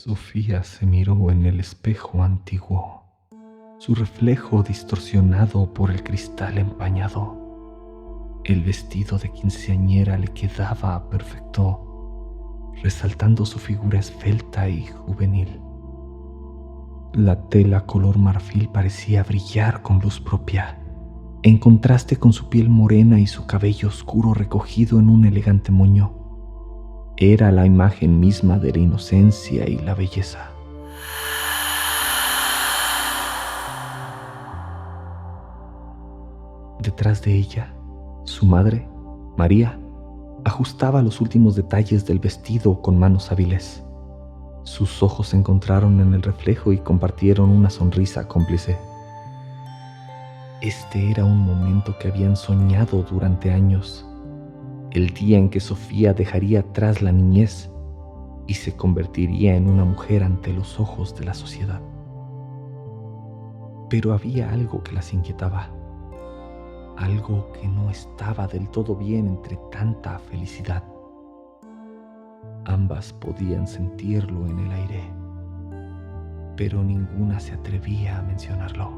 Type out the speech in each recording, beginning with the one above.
Sofía se miró en el espejo antiguo, su reflejo distorsionado por el cristal empañado. El vestido de quinceañera le quedaba perfecto, resaltando su figura esbelta y juvenil. La tela color marfil parecía brillar con luz propia, en contraste con su piel morena y su cabello oscuro recogido en un elegante moño. Era la imagen misma de la inocencia y la belleza. Detrás de ella, su madre, María, ajustaba los últimos detalles del vestido con manos hábiles. Sus ojos se encontraron en el reflejo y compartieron una sonrisa cómplice. Este era un momento que habían soñado durante años, el día en que Sofía dejaría atrás la niñez y se convertiría en una mujer ante los ojos de la sociedad. Pero había algo que las inquietaba, algo que no estaba del todo bien entre tanta felicidad. Ambas podían sentirlo en el aire, pero ninguna se atrevía a mencionarlo.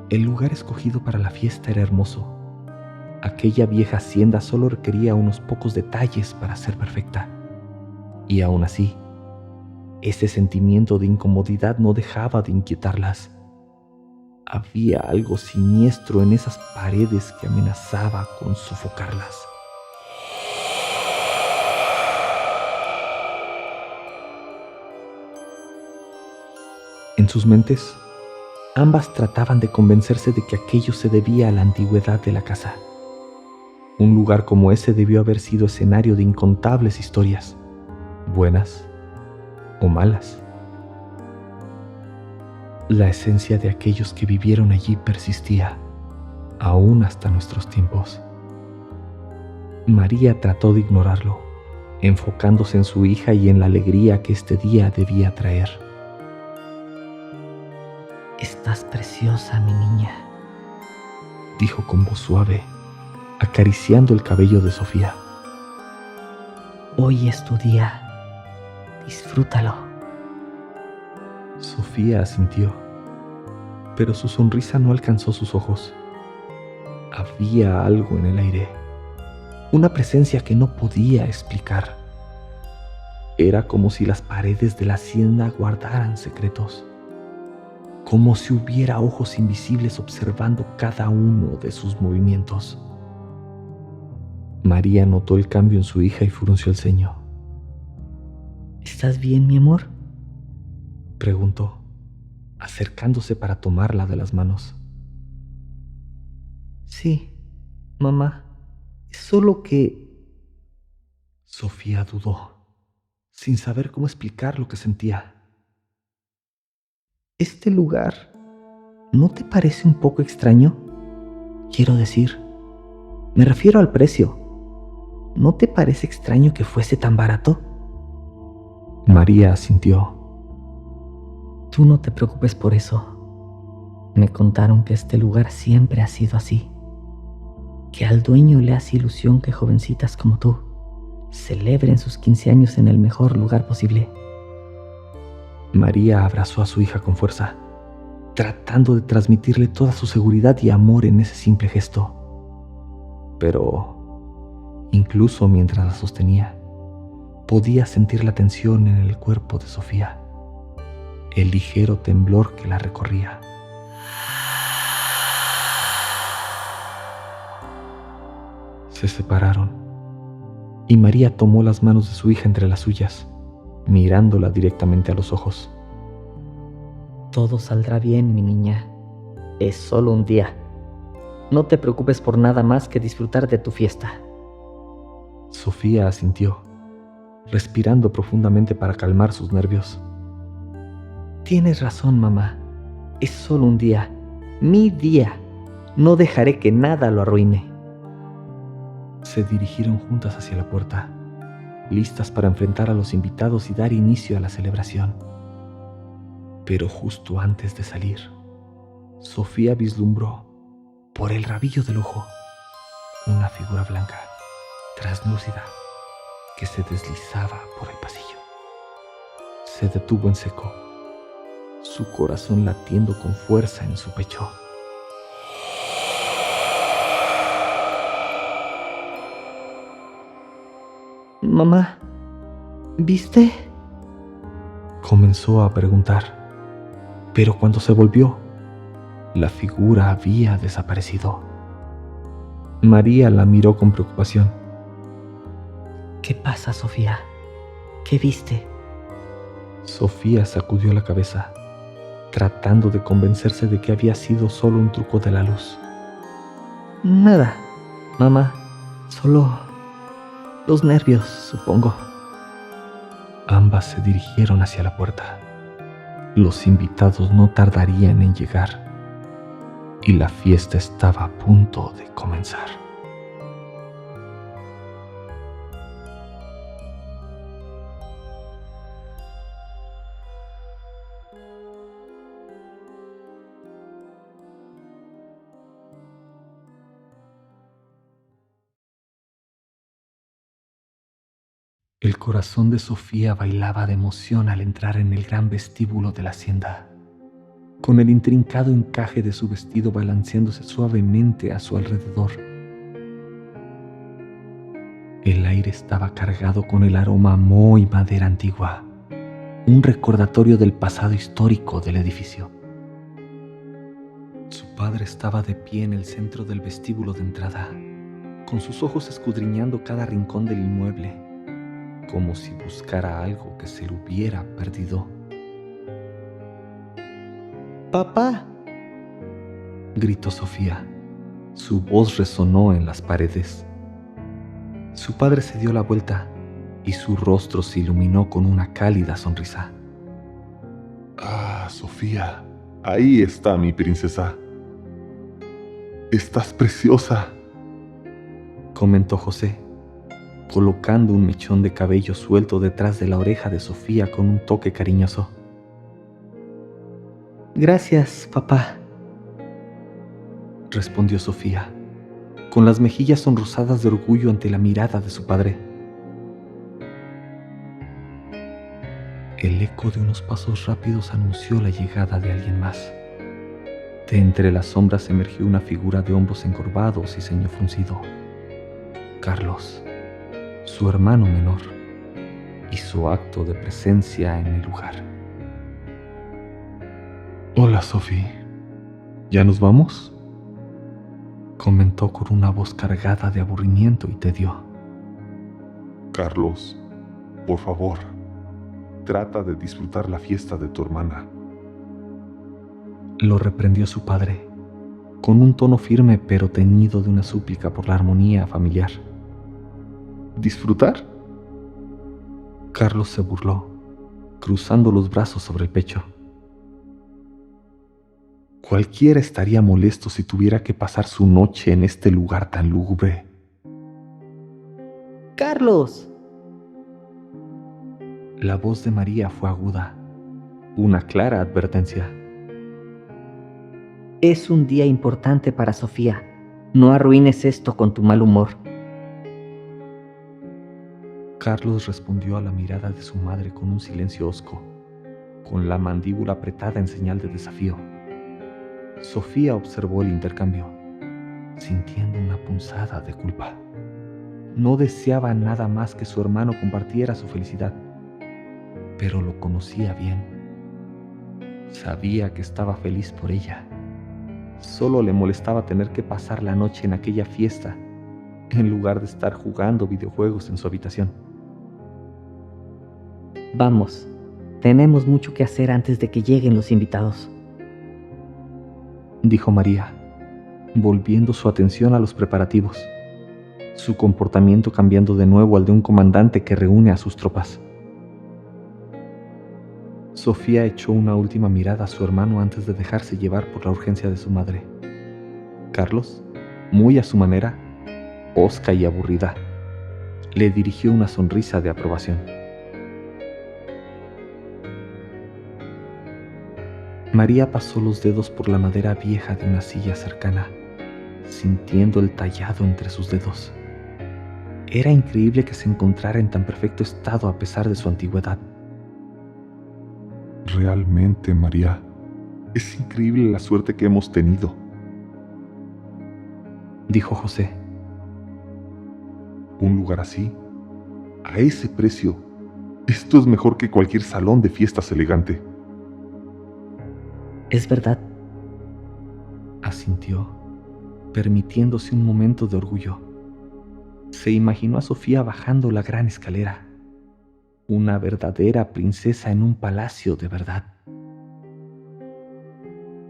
El lugar escogido para la fiesta era hermoso. Aquella vieja hacienda solo requería unos pocos detalles para ser perfecta. Y aún así, ese sentimiento de incomodidad no dejaba de inquietarlas. Había algo siniestro en esas paredes que amenazaba con sofocarlas. En sus mentes, ambas trataban de convencerse de que aquello se debía a la antigüedad de la casa. Un lugar como ese debió haber sido escenario de incontables historias, buenas o malas. La esencia de aquellos que vivieron allí persistía, aún hasta nuestros tiempos. María trató de ignorarlo, enfocándose en su hija y en la alegría que este día debía traer. «Estás preciosa, mi niña», dijo con voz suave, acariciando el cabello de Sofía. «Hoy es tu día. Disfrútalo». Sofía asintió, pero su sonrisa no alcanzó sus ojos. Había algo en el aire, una presencia que no podía explicar. Era como si las paredes de la hacienda guardaran secretos, como si hubiera ojos invisibles observando cada uno de sus movimientos. María notó el cambio en su hija y frunció el ceño. «¿Estás bien, mi amor?», preguntó, acercándose para tomarla de las manos. «Sí, mamá. Es solo que...» Sofía dudó, sin saber cómo explicar lo que sentía. «¿Este lugar no te parece un poco extraño? Quiero decir, me refiero al precio. ¿No te parece extraño que fuese tan barato?». María asintió. «Tú no te preocupes por eso. Me contaron que este lugar siempre ha sido así, que al dueño le hace ilusión que jovencitas como tú celebren sus 15 años en el mejor lugar posible». María abrazó a su hija con fuerza, tratando de transmitirle toda su seguridad y amor en ese simple gesto. Pero, incluso mientras la sostenía, podía sentir la tensión en el cuerpo de Sofía, el ligero temblor que la recorría. Se separaron, y María tomó las manos de su hija entre las suyas, mirándola directamente a los ojos. «Todo saldrá bien, mi niña. Es solo un día. No te preocupes por nada más que disfrutar de tu fiesta». Sofía asintió, respirando profundamente para calmar sus nervios. «Tienes razón, mamá. Es solo un día. Mi día. No dejaré que nada lo arruine». Se dirigieron juntas hacia la puerta, listas para enfrentar a los invitados y dar inicio a la celebración. Pero justo antes de salir, Sofía vislumbró, por el rabillo del ojo, una figura blanca, traslúcida, que se deslizaba por el pasillo. Se detuvo en seco, su corazón latiendo con fuerza en su pecho. Mamá, ¿viste? Comenzó a preguntar, pero cuando se volvió, la figura había desaparecido. María la miró con preocupación. ¿Qué pasa, Sofía? ¿Qué viste? Sofía sacudió la cabeza, tratando de convencerse de que había sido solo un truco de la luz. Nada, mamá. Solo los nervios, supongo. Ambas se dirigieron hacia la puerta. Los invitados no tardarían en llegar y la fiesta estaba a punto de comenzar. El corazón de Sofía bailaba de emoción al entrar en el gran vestíbulo de la hacienda, con el intrincado encaje de su vestido balanceándose suavemente a su alrededor. El aire estaba cargado con el aroma a moho y madera antigua, un recordatorio del pasado histórico del edificio. Su padre estaba de pie en el centro del vestíbulo de entrada, con sus ojos escudriñando cada rincón del inmueble, como si buscara algo que se le hubiera perdido. ¡Papá! Gritó Sofía. Su voz resonó en las paredes. Su padre se dio la vuelta y su rostro se iluminó con una cálida sonrisa. Ah, Sofía, ahí está mi princesa. Estás preciosa, comentó José, colocando un mechón de cabello suelto detrás de la oreja de Sofía con un toque cariñoso. Gracias, papá, respondió Sofía, con las mejillas sonrosadas de orgullo ante la mirada de su padre. El eco de unos pasos rápidos anunció la llegada de alguien más. De entre las sombras emergió una figura de hombros encorvados y ceño fruncido. Carlos, su hermano menor, hizo acto de presencia en el lugar. Hola, Sofía. ¿Ya nos vamos? Comentó con una voz cargada de aburrimiento y tedio. Carlos, por favor, trata de disfrutar la fiesta de tu hermana. Lo reprendió su padre, con un tono firme pero teñido de una súplica por la armonía familiar. ¿Disfrutar? Carlos se burló, cruzando los brazos sobre el pecho. Cualquiera estaría molesto si tuviera que pasar su noche en este lugar tan lúgubre. ¡Carlos! La voz de María fue aguda, una clara advertencia. Es un día importante para Sofía. No arruines esto con tu mal humor. Carlos respondió a la mirada de su madre con un silencio hosco, con la mandíbula apretada en señal de desafío. Sofía observó el intercambio, sintiendo una punzada de culpa. No deseaba nada más que su hermano compartiera su felicidad, pero lo conocía bien. Sabía que estaba feliz por ella. Solo le molestaba tener que pasar la noche en aquella fiesta, en lugar de estar jugando videojuegos en su habitación. Vamos, tenemos mucho que hacer antes de que lleguen los invitados, dijo María, volviendo su atención a los preparativos, su comportamiento cambiando de nuevo al de un comandante que reúne a sus tropas. Sofía echó una última mirada a su hermano antes de dejarse llevar por la urgencia de su madre. Carlos, muy a su manera, hosca y aburrida, le dirigió una sonrisa de aprobación. María pasó los dedos por la madera vieja de una silla cercana, sintiendo el tallado entre sus dedos. Era increíble que se encontrara en tan perfecto estado a pesar de su antigüedad. Realmente, María, es increíble la suerte que hemos tenido, dijo José. Un lugar así, a ese precio, esto es mejor que cualquier salón de fiestas elegante. Es verdad, Asintió, permitiéndose un momento de orgullo. Se imaginó a Sofía bajando la gran escalera, una verdadera princesa en un palacio de verdad.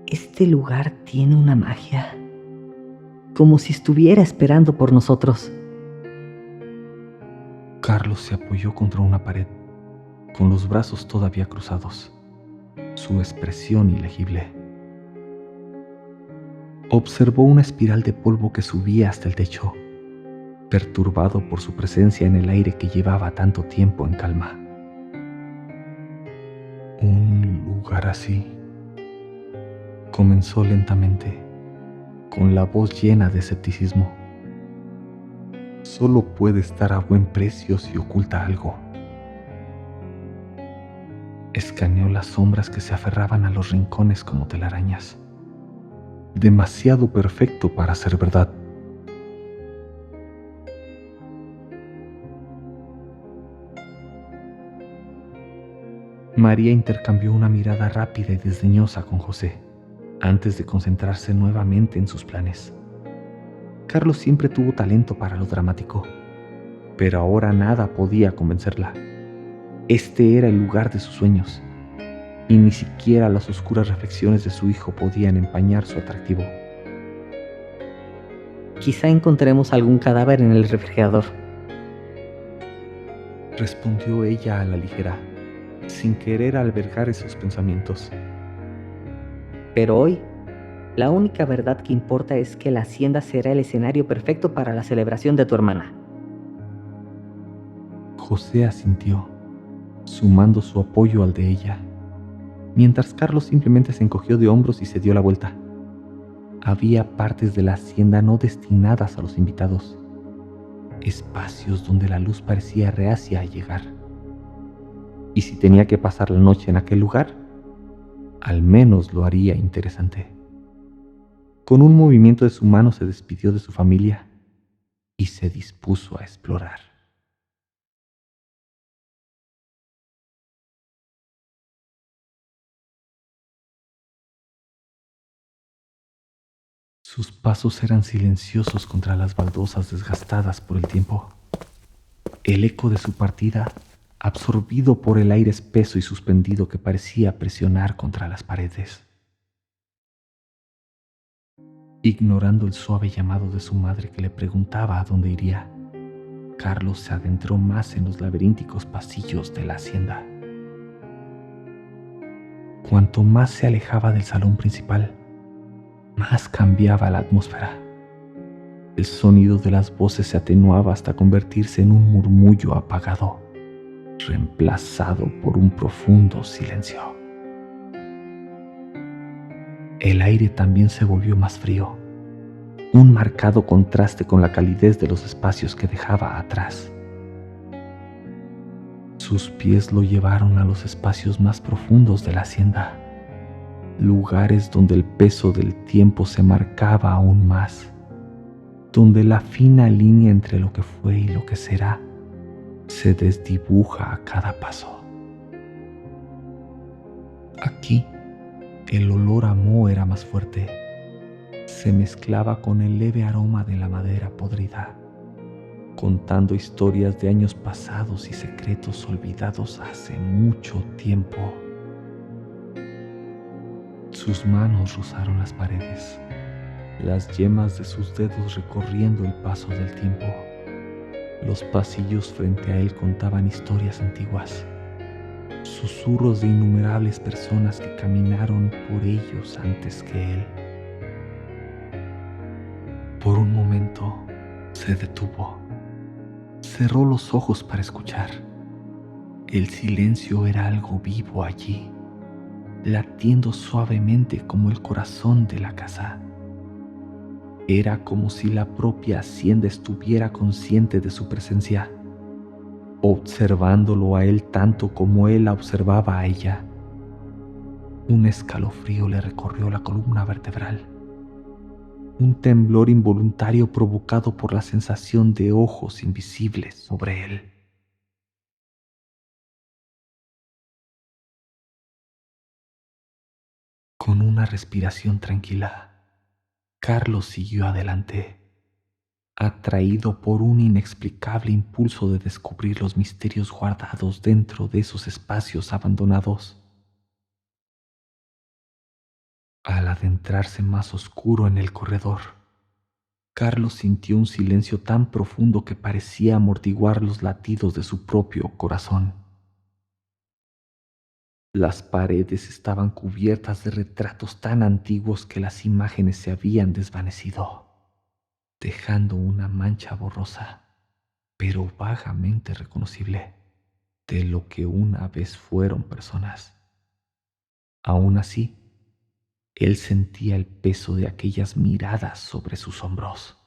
este lugar tiene una magia, como si estuviera esperando por nosotros. Carlos se apoyó contra una pared, con los brazos todavía cruzados, su expresión ilegible. Observó una espiral de polvo que subía hasta el techo, perturbado por su presencia en el aire que llevaba tanto tiempo en calma. Un lugar así, comenzó lentamente, con la voz llena de escepticismo. Solo puede estar a buen precio si oculta algo. Escaneó las sombras que se aferraban a los rincones como telarañas. Demasiado perfecto para ser verdad. María intercambió una mirada rápida y desdeñosa con José, antes de concentrarse nuevamente en sus planes. Carlos siempre tuvo talento para lo dramático, pero ahora nada podía convencerla. Este era el lugar de sus sueños, y ni siquiera las oscuras reflexiones de su hijo podían empañar su atractivo. Quizá encontremos algún cadáver en el refrigerador. Respondió ella a la ligera, sin querer albergar esos pensamientos. Pero hoy, la única verdad que importa es que la hacienda será el escenario perfecto para la celebración de tu hermana. José asintió, sumando su apoyo al de ella, mientras Carlos simplemente se encogió de hombros y se dio la vuelta. Había partes de la hacienda no destinadas a los invitados, espacios donde la luz parecía reacia a llegar. Y si tenía que pasar la noche en aquel lugar, al menos lo haría interesante. Con un movimiento de su mano se despidió de su familia y se dispuso a explorar. Sus pasos eran silenciosos contra las baldosas desgastadas por el tiempo. El eco de su partida, absorbido por el aire espeso y suspendido que parecía presionar contra las paredes. Ignorando el suave llamado de su madre que le preguntaba a dónde iría, Carlos se adentró más en los laberínticos pasillos de la hacienda. Cuanto más se alejaba del salón principal, más cambiaba la atmósfera. El sonido de las voces se atenuaba hasta convertirse en un murmullo apagado, reemplazado por un profundo silencio. El aire también se volvió más frío, un marcado contraste con la calidez de los espacios que dejaba atrás. Sus pies lo llevaron a los espacios más profundos de la hacienda, lugares donde el peso del tiempo se marcaba aún más, donde la fina línea entre lo que fue y lo que será se desdibuja a cada paso. Aquí, el olor a moho era más fuerte. Se mezclaba con el leve aroma de la madera podrida, contando historias de años pasados y secretos olvidados hace mucho tiempo. Sus manos rozaron las paredes, las yemas de sus dedos recorriendo el paso del tiempo. Los pasillos frente a él contaban historias antiguas, susurros de innumerables personas que caminaron por ellos antes que él. Por un momento se detuvo, cerró los ojos para escuchar. El silencio era algo vivo allí, latiendo suavemente como el corazón de la casa. Era como si la propia hacienda estuviera consciente de su presencia, observándolo a él tanto como él la observaba a ella. Un escalofrío le recorrió la columna vertebral, un temblor involuntario provocado por la sensación de ojos invisibles sobre él. Con una respiración tranquila, Carlos siguió adelante, atraído por un inexplicable impulso de descubrir los misterios guardados dentro de esos espacios abandonados. Al adentrarse más oscuro en el corredor, Carlos sintió un silencio tan profundo que parecía amortiguar los latidos de su propio corazón. Las paredes estaban cubiertas de retratos tan antiguos que las imágenes se habían desvanecido, dejando una mancha borrosa, pero vagamente reconocible, de lo que una vez fueron personas. Aún así, él sentía el peso de aquellas miradas sobre sus hombros.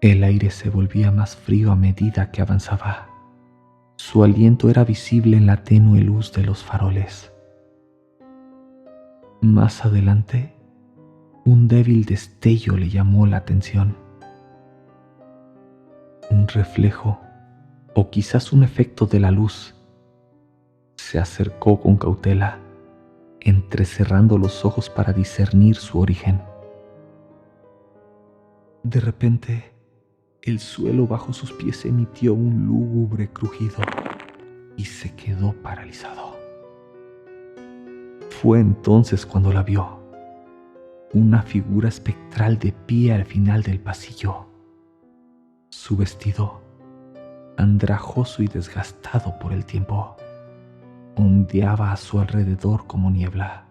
El aire se volvía más frío a medida que avanzaba. Su aliento era visible en la tenue luz de los faroles. Más adelante, un débil destello le llamó la atención. Un reflejo, o quizás un efecto de la luz. Se acercó con cautela, entrecerrando los ojos para discernir su origen. De repente, el suelo bajo sus pies emitió un lúgubre crujido y se quedó paralizado. Fue entonces cuando la vio, una figura espectral de pie al final del pasillo. Su vestido, andrajoso y desgastado por el tiempo, ondeaba a su alrededor como niebla.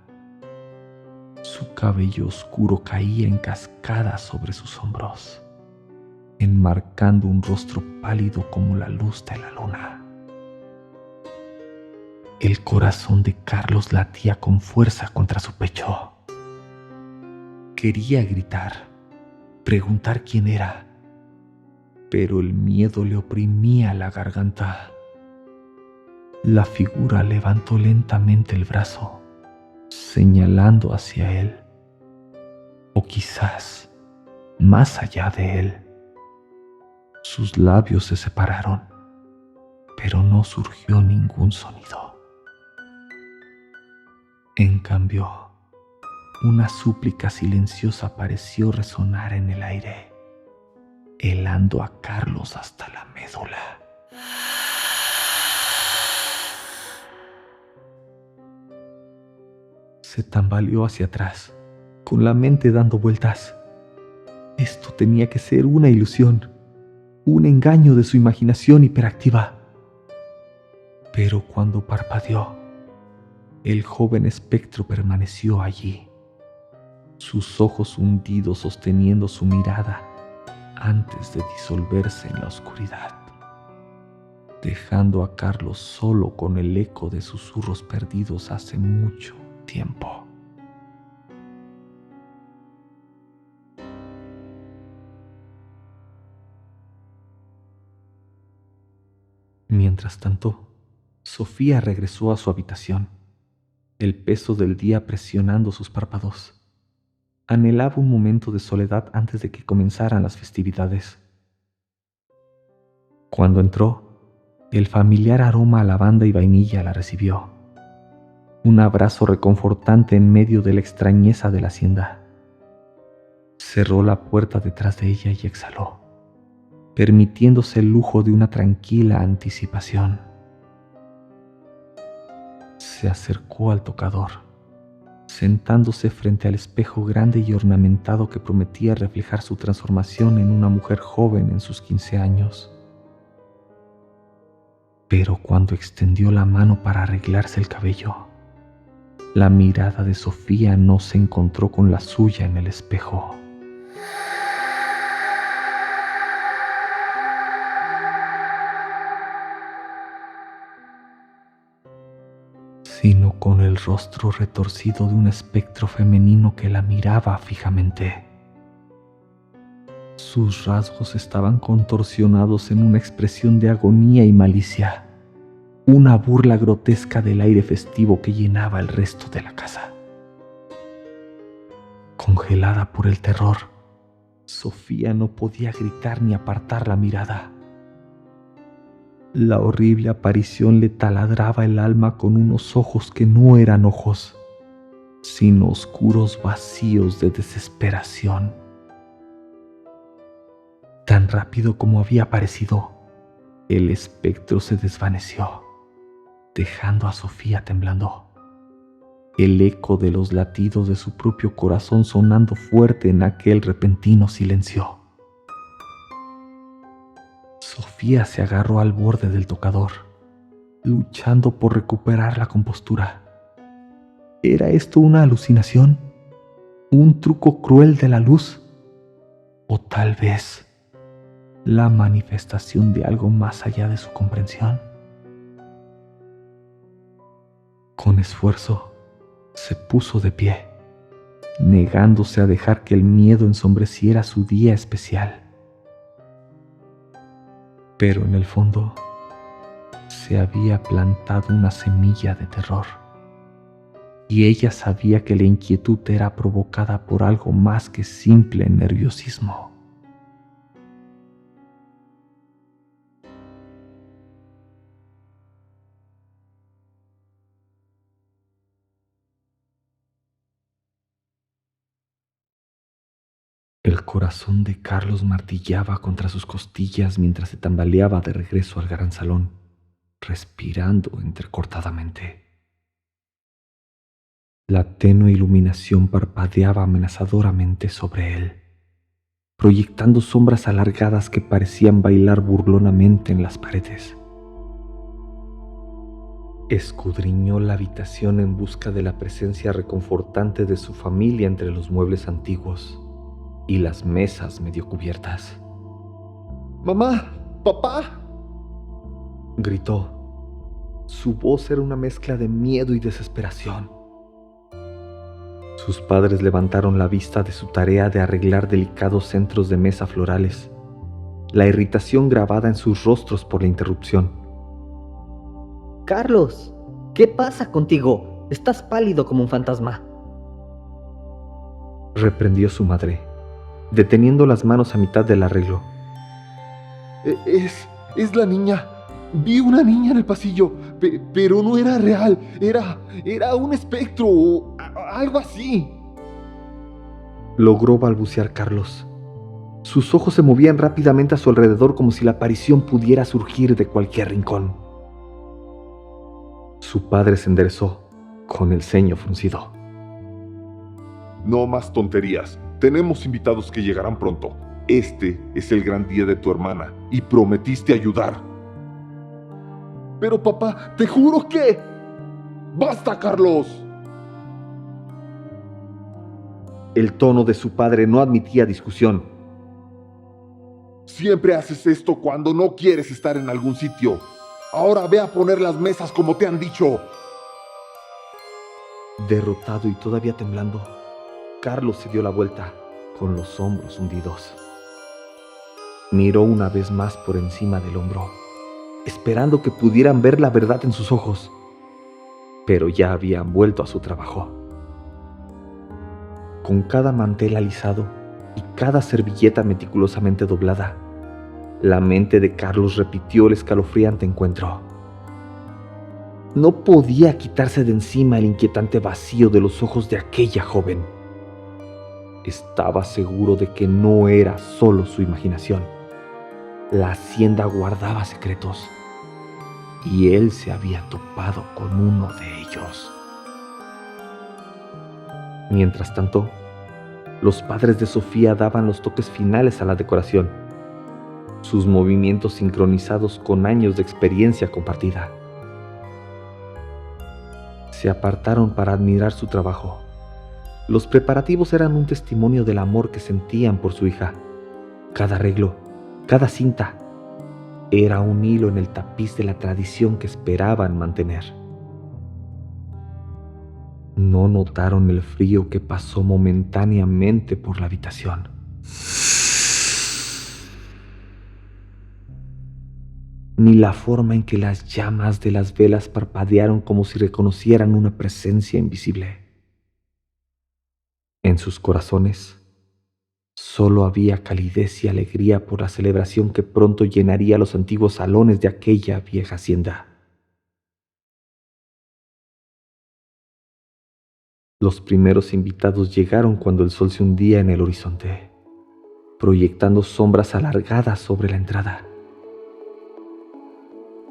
Su cabello oscuro caía en cascadas sobre sus hombros, enmarcando un rostro pálido como la luz de la luna. El corazón de Carlos latía con fuerza contra su pecho. Quería gritar, preguntar quién era, pero el miedo le oprimía la garganta. La figura levantó lentamente el brazo, señalando hacia él, o quizás más allá de él. Sus labios se separaron, pero no surgió ningún sonido. En cambio, una súplica silenciosa pareció resonar en el aire, helando a Carlos hasta la médula. Se tambaleó hacia atrás, con la mente dando vueltas. Esto tenía que ser una ilusión, un engaño de su imaginación hiperactiva. Pero cuando parpadeó, el joven espectro permaneció allí, sus ojos hundidos sosteniendo su mirada antes de disolverse en la oscuridad, dejando a Carlos solo con el eco de susurros perdidos hace mucho tiempo. Mientras tanto, Sofía regresó a su habitación, el peso del día presionando sus párpados. Anhelaba un momento de soledad antes de que comenzaran las festividades. Cuando entró, el familiar aroma a lavanda y vainilla la recibió. Un abrazo reconfortante en medio de la extrañeza de la hacienda. Cerró la puerta detrás de ella y exhaló, permitiéndose el lujo de una tranquila anticipación. Se acercó al tocador, sentándose frente al espejo grande y ornamentado que prometía reflejar su transformación en una mujer joven en sus 15 años. Pero cuando extendió la mano para arreglarse el cabello, la mirada de Sofía no se encontró con la suya en el espejo. Sino con el rostro retorcido de un espectro femenino que la miraba fijamente. Sus rasgos estaban contorsionados en una expresión de agonía y malicia, una burla grotesca del aire festivo que llenaba el resto de la casa. Congelada por el terror, Sofía no podía gritar ni apartar la mirada. La horrible aparición le taladraba el alma con unos ojos que no eran ojos, sino oscuros vacíos de desesperación. Tan rápido como había aparecido, el espectro se desvaneció, dejando a Sofía temblando. El eco de los latidos de su propio corazón sonando fuerte en aquel repentino silencio. Sofía se agarró al borde del tocador, luchando por recuperar la compostura. ¿Era esto una alucinación? ¿Un truco cruel de la luz? ¿O tal vez la manifestación de algo más allá de su comprensión? Con esfuerzo, se puso de pie, negándose a dejar que el miedo ensombreciera su día especial. Pero en el fondo, se había plantado una semilla de terror, y ella sabía que la inquietud era provocada por algo más que simple nerviosismo. El corazón de Carlos martillaba contra sus costillas mientras se tambaleaba de regreso al gran salón, respirando entrecortadamente. La tenue iluminación parpadeaba amenazadoramente sobre él, proyectando sombras alargadas que parecían bailar burlonamente en las paredes. Escudriñó la habitación en busca de la presencia reconfortante de su familia entre los muebles antiguos y las mesas medio cubiertas. ¡Mamá! ¡Papá! Gritó. Su voz era una mezcla de miedo y desesperación. Sus padres levantaron la vista de su tarea de arreglar delicados centros de mesa florales, la irritación grabada en sus rostros por la interrupción. Carlos, ¿qué pasa contigo? Estás pálido como un fantasma. Reprendió su madre, deteniendo las manos a mitad del arreglo. Es la niña. Vi una niña en el pasillo, pero no era real. Era un espectro o algo así. Logró balbucear Carlos. Sus ojos se movían rápidamente a su alrededor como si la aparición pudiera surgir de cualquier rincón. Su padre se enderezó, con el ceño fruncido. No más tonterías. Tenemos invitados que llegarán pronto. Este es el gran día de tu hermana y prometiste ayudar. Pero papá, te juro que... ¡Basta, Carlos! El tono de su padre no admitía discusión. Siempre haces esto cuando no quieres estar en algún sitio. Ahora ve a poner las mesas como te han dicho. Derrotado y todavía temblando, Carlos se dio la vuelta, con los hombros hundidos. Miró una vez más por encima del hombro, esperando que pudieran ver la verdad en sus ojos, pero ya habían vuelto a su trabajo. Con cada mantel alisado y cada servilleta meticulosamente doblada, la mente de Carlos repitió el escalofriante encuentro. No podía quitarse de encima el inquietante vacío de los ojos de aquella joven. Estaba seguro de que no era solo su imaginación. La hacienda guardaba secretos, y él se había topado con uno de ellos. Mientras tanto, los padres de Sofía daban los toques finales a la decoración, sus movimientos sincronizados con años de experiencia compartida. Se apartaron para admirar su trabajo. Los preparativos eran un testimonio del amor que sentían por su hija. Cada arreglo, cada cinta, era un hilo en el tapiz de la tradición que esperaban mantener. No notaron el frío que pasó momentáneamente por la habitación. ni la forma en que las llamas de las velas parpadearon como si reconocieran una presencia invisible. En sus corazones solo había calidez y alegría por la celebración que pronto llenaría los antiguos salones de aquella vieja hacienda. Los primeros invitados llegaron cuando el sol se hundía en el horizonte, proyectando sombras alargadas sobre la entrada.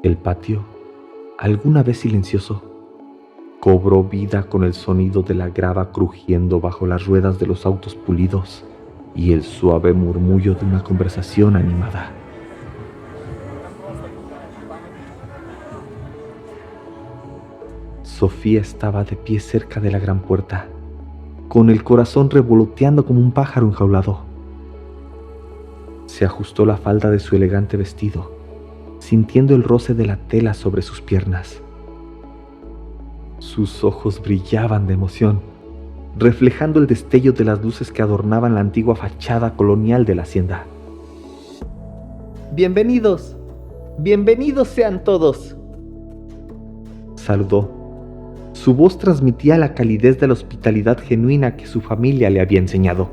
El patio, alguna vez silencioso, cobró vida con el sonido de la grava crujiendo bajo las ruedas de los autos pulidos y el suave murmullo de una conversación animada. Sofía estaba de pie cerca de la gran puerta, con el corazón revoloteando como un pájaro enjaulado. Se ajustó la falda de su elegante vestido, sintiendo el roce de la tela sobre sus piernas. Sus ojos brillaban de emoción, reflejando el destello de las luces que adornaban la antigua fachada colonial de la hacienda. ¡Bienvenidos! ¡Bienvenidos sean todos! Saludó. Su voz transmitía la calidez de la hospitalidad genuina que su familia le había enseñado.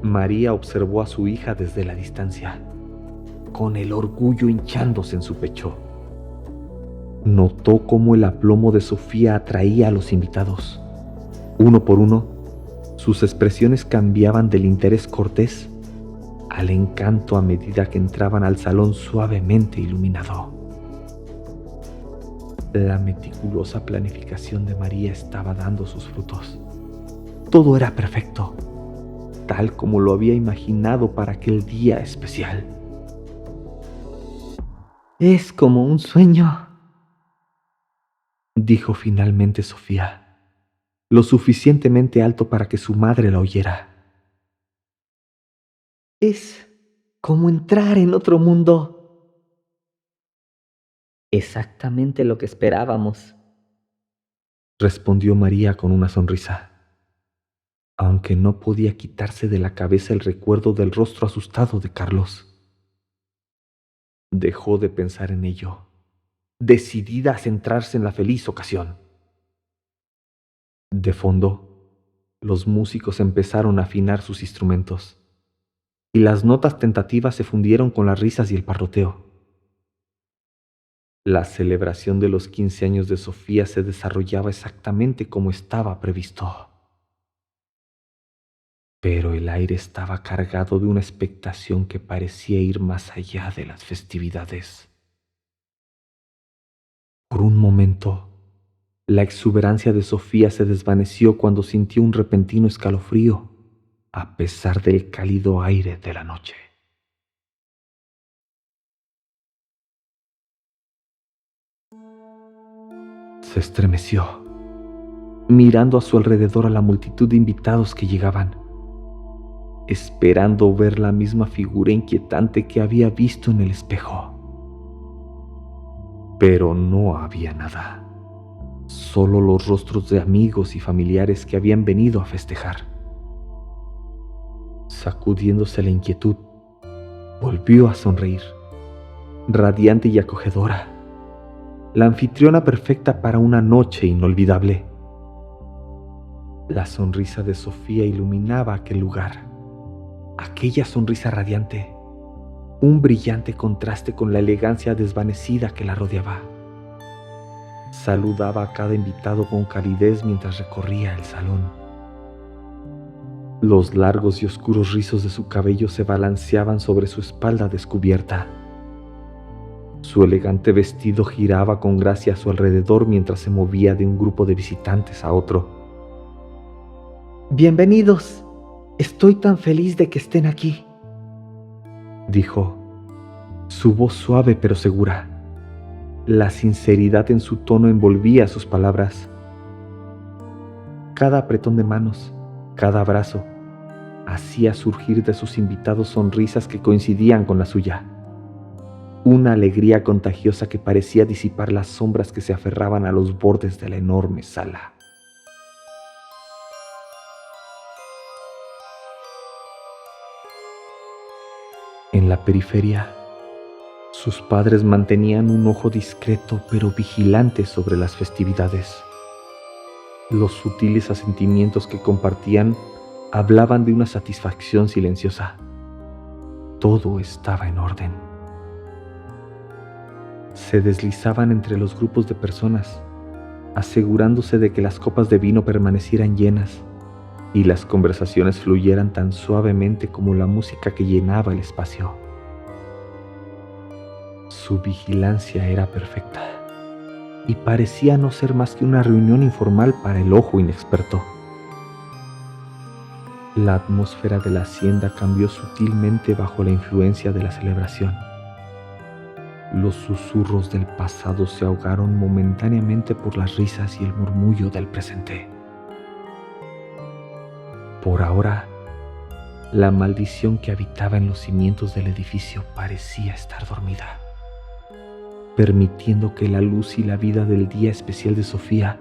María observó a su hija desde la distancia, con el orgullo hinchándose en su pecho. Notó cómo el aplomo de Sofía atraía a los invitados. Uno por uno, sus expresiones cambiaban del interés cortés al encanto a medida que entraban al salón suavemente iluminado. La meticulosa planificación de María estaba dando sus frutos. Todo era perfecto, tal como lo había imaginado para aquel día especial. Es como un sueño, dijo finalmente Sofía, lo suficientemente alto para que su madre la oyera. es como entrar en otro mundo. Exactamente lo que esperábamos, respondió María con una sonrisa, aunque no podía quitarse de la cabeza el recuerdo del rostro asustado de Carlos. Dejó de pensar en ello, decidida a centrarse en la feliz ocasión. De fondo, los músicos empezaron a afinar sus instrumentos, y las notas tentativas se fundieron con las risas y el parloteo. La celebración de los 15 años de Sofía se desarrollaba exactamente como estaba previsto. Pero el aire estaba cargado de una expectación que parecía ir más allá de las festividades. Por un momento, la exuberancia de Sofía se desvaneció cuando sintió un repentino escalofrío, a pesar del cálido aire de la noche. Se estremeció, mirando a su alrededor a la multitud de invitados que llegaban, esperando ver la misma figura inquietante que había visto en el espejo. Pero no había nada, solo los rostros de amigos y familiares que habían venido a festejar. Sacudiéndose la inquietud, volvió a sonreír, radiante y acogedora, la anfitriona perfecta para una noche inolvidable. La sonrisa de Sofía iluminaba aquel lugar, aquella sonrisa radiante, un brillante contraste con la elegancia desvanecida que la rodeaba. Saludaba a cada invitado con calidez mientras recorría el salón. Los largos y oscuros rizos de su cabello se balanceaban sobre su espalda descubierta. Su elegante vestido giraba con gracia a su alrededor mientras se movía de un grupo de visitantes a otro. ¡Bienvenidos! Estoy tan feliz de que estén aquí, dijo, su voz suave pero segura. La sinceridad en su tono envolvía sus palabras. Cada apretón de manos, cada abrazo, hacía surgir de sus invitados sonrisas que coincidían con la suya. Una alegría contagiosa que parecía disipar las sombras que se aferraban a los bordes de la enorme sala. En la periferia, Sus padres mantenían un ojo discreto pero vigilante sobre las festividades. Los sutiles asentimientos que compartían hablaban de una satisfacción silenciosa. Todo estaba en orden. Se deslizaban entre los grupos de personas, asegurándose de que las copas de vino permanecieran llenas y las conversaciones fluyeran tan suavemente como la música que llenaba el espacio. Su vigilancia era perfecta y parecía no ser más que una reunión informal para el ojo inexperto. La atmósfera de la hacienda cambió sutilmente bajo la influencia de la celebración. Los susurros del pasado se ahogaron momentáneamente por las risas y el murmullo del presente. Por ahora, la maldición que habitaba en los cimientos del edificio parecía estar dormida, permitiendo que la luz y la vida del día especial de Sofía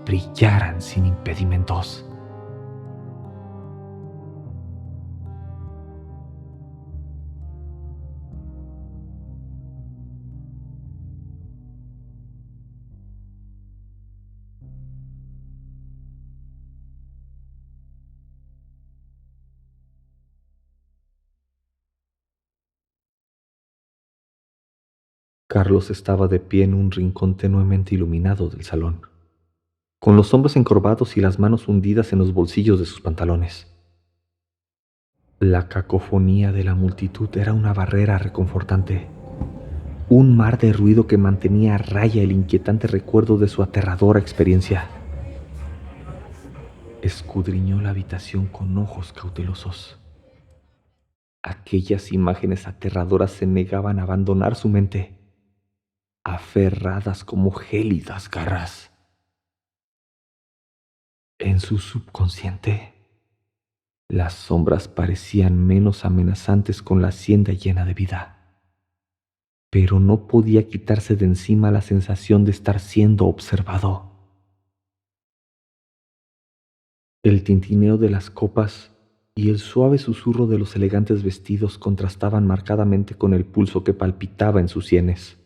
brillaran sin impedimentos. Carlos estaba de pie en un rincón tenuemente iluminado del salón, con los hombros encorvados y las manos hundidas en los bolsillos de sus pantalones. La cacofonía de la multitud era una barrera reconfortante, un mar de ruido que mantenía a raya el inquietante recuerdo de su aterradora experiencia. Escudriñó la habitación con ojos cautelosos. Aquellas imágenes aterradoras se negaban a abandonar su mente, aferradas como gélidas garras. En su subconsciente, las sombras parecían menos amenazantes con la hacienda llena de vida, pero no podía quitarse de encima la sensación de estar siendo observado. El tintineo de las copas y el suave susurro de los elegantes vestidos contrastaban marcadamente con el pulso que palpitaba en sus sienes.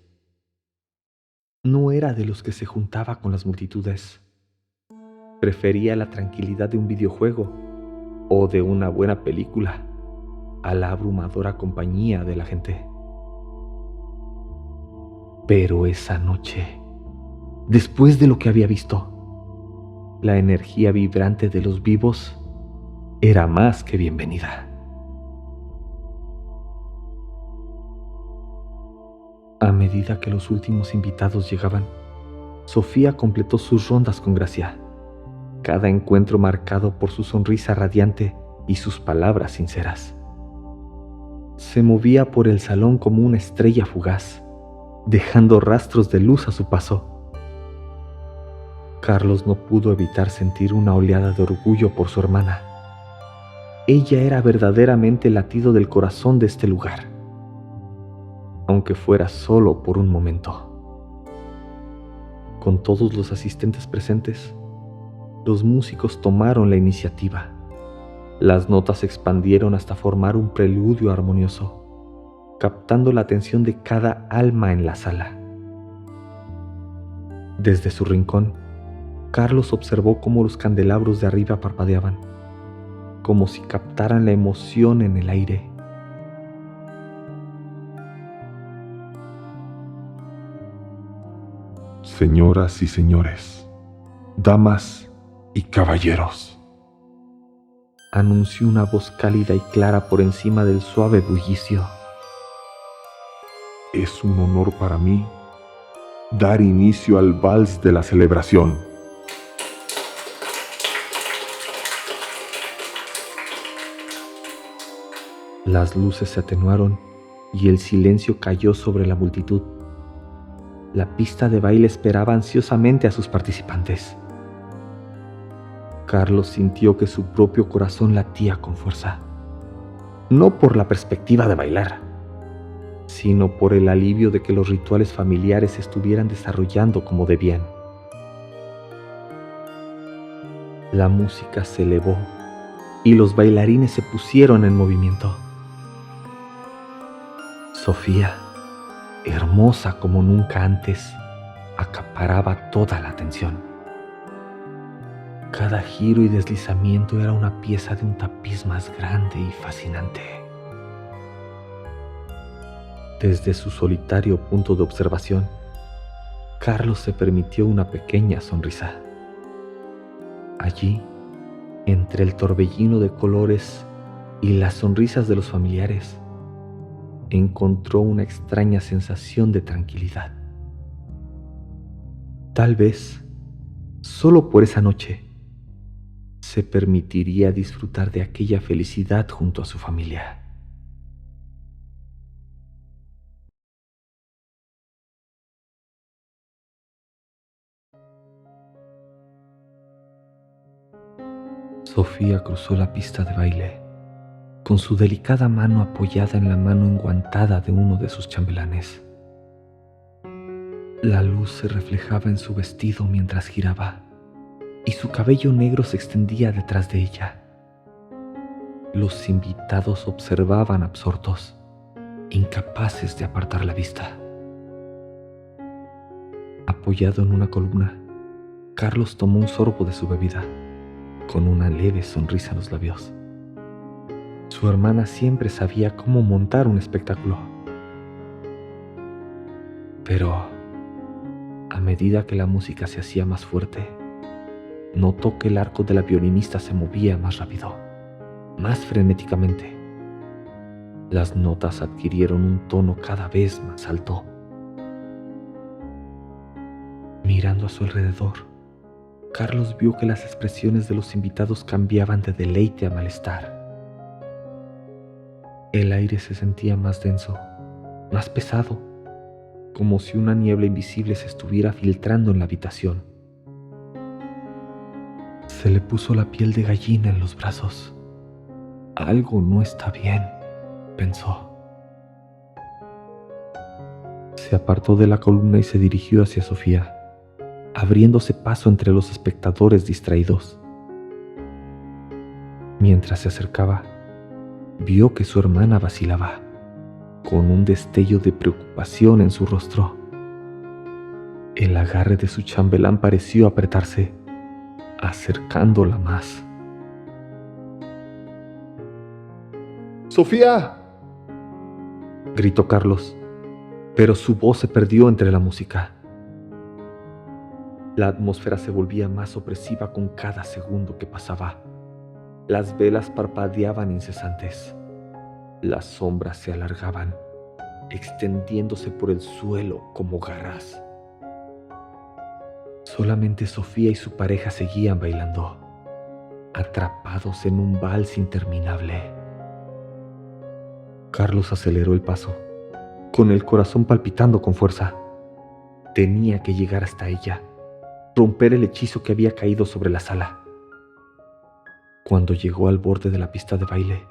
No era de los que se juntaba con las multitudes. Prefería la tranquilidad de un videojuego o de una buena película a la abrumadora compañía de la gente. Pero esa noche, después de lo que había visto, la energía vibrante de los vivos era más que bienvenida. A medida que los últimos invitados llegaban, Sofía completó sus rondas con gracia, cada encuentro marcado por su sonrisa radiante y sus palabras sinceras. Se movía por el salón como una estrella fugaz, dejando rastros de luz a su paso. Carlos no pudo evitar sentir una oleada de orgullo por su hermana. Ella era verdaderamente el latido del corazón de este lugar, aunque fuera solo por un momento. Con todos los asistentes presentes, los músicos tomaron la iniciativa. Las notas se expandieron hasta formar un preludio armonioso, captando la atención de cada alma en la sala. Desde su rincón, Carlos observó cómo los candelabros de arriba parpadeaban, como si captaran la emoción en el aire. Señoras y señores, damas y caballeros, anunció una voz cálida y clara por encima del suave bullicio. es un honor para mí dar inicio al vals de la celebración. Las luces se atenuaron y el silencio cayó sobre la multitud. La pista de baile esperaba ansiosamente a sus participantes. Carlos sintió que su propio corazón latía con fuerza, no por la perspectiva de bailar, sino por el alivio de que los rituales familiares se estuvieran desarrollando como debían. La música se elevó y los bailarines se pusieron en movimiento. Sofía, hermosa como nunca antes, acaparaba toda la atención. Cada giro y deslizamiento era una pieza de un tapiz más grande y fascinante. Desde su solitario punto de observación, Carlos se permitió una pequeña sonrisa. Allí, entre el torbellino de colores y las sonrisas de los familiares, encontró una extraña sensación de tranquilidad. Tal vez, solo por esa noche, se permitiría disfrutar de aquella felicidad junto a su familia. Sofía cruzó la pista de baile, con su delicada mano apoyada en la mano enguantada de uno de sus chambelanes. La luz se reflejaba en su vestido mientras giraba, y su cabello negro se extendía detrás de ella. Los invitados observaban absortos, incapaces de apartar la vista. Apoyado en una columna, Carlos tomó un sorbo de su bebida, con una leve sonrisa en los labios. Su hermana siempre sabía cómo montar un espectáculo. Pero, a medida que la música se hacía más fuerte, notó que el arco de la violinista se movía más rápido, más frenéticamente. Las notas adquirieron un tono cada vez más alto. Mirando a su alrededor, Carlos vio que las expresiones de los invitados cambiaban de deleite a malestar. El aire se sentía más denso, más pesado, como si una niebla invisible se estuviera filtrando en la habitación. Se le puso la piel de gallina en los brazos. Algo no está bien, pensó. Se apartó de la columna y se dirigió hacia Sofía, abriéndose paso entre los espectadores distraídos. Mientras se acercaba, vio que su hermana vacilaba, con un destello de preocupación en su rostro. El agarre de su chambelán pareció apretarse, acercándola más. ¡Sofía!, gritó Carlos, pero su voz se perdió entre la música. La atmósfera se volvía más opresiva con cada segundo que pasaba. Las velas parpadeaban incesantes. Las sombras se alargaban, extendiéndose por el suelo como garras. Solamente Sofía y su pareja seguían bailando, atrapados en un vals interminable. Carlos aceleró el paso, con el corazón palpitando con fuerza. Tenía que llegar hasta ella, romper el hechizo que había caído sobre la sala. Cuando llegó al borde de la pista de baile,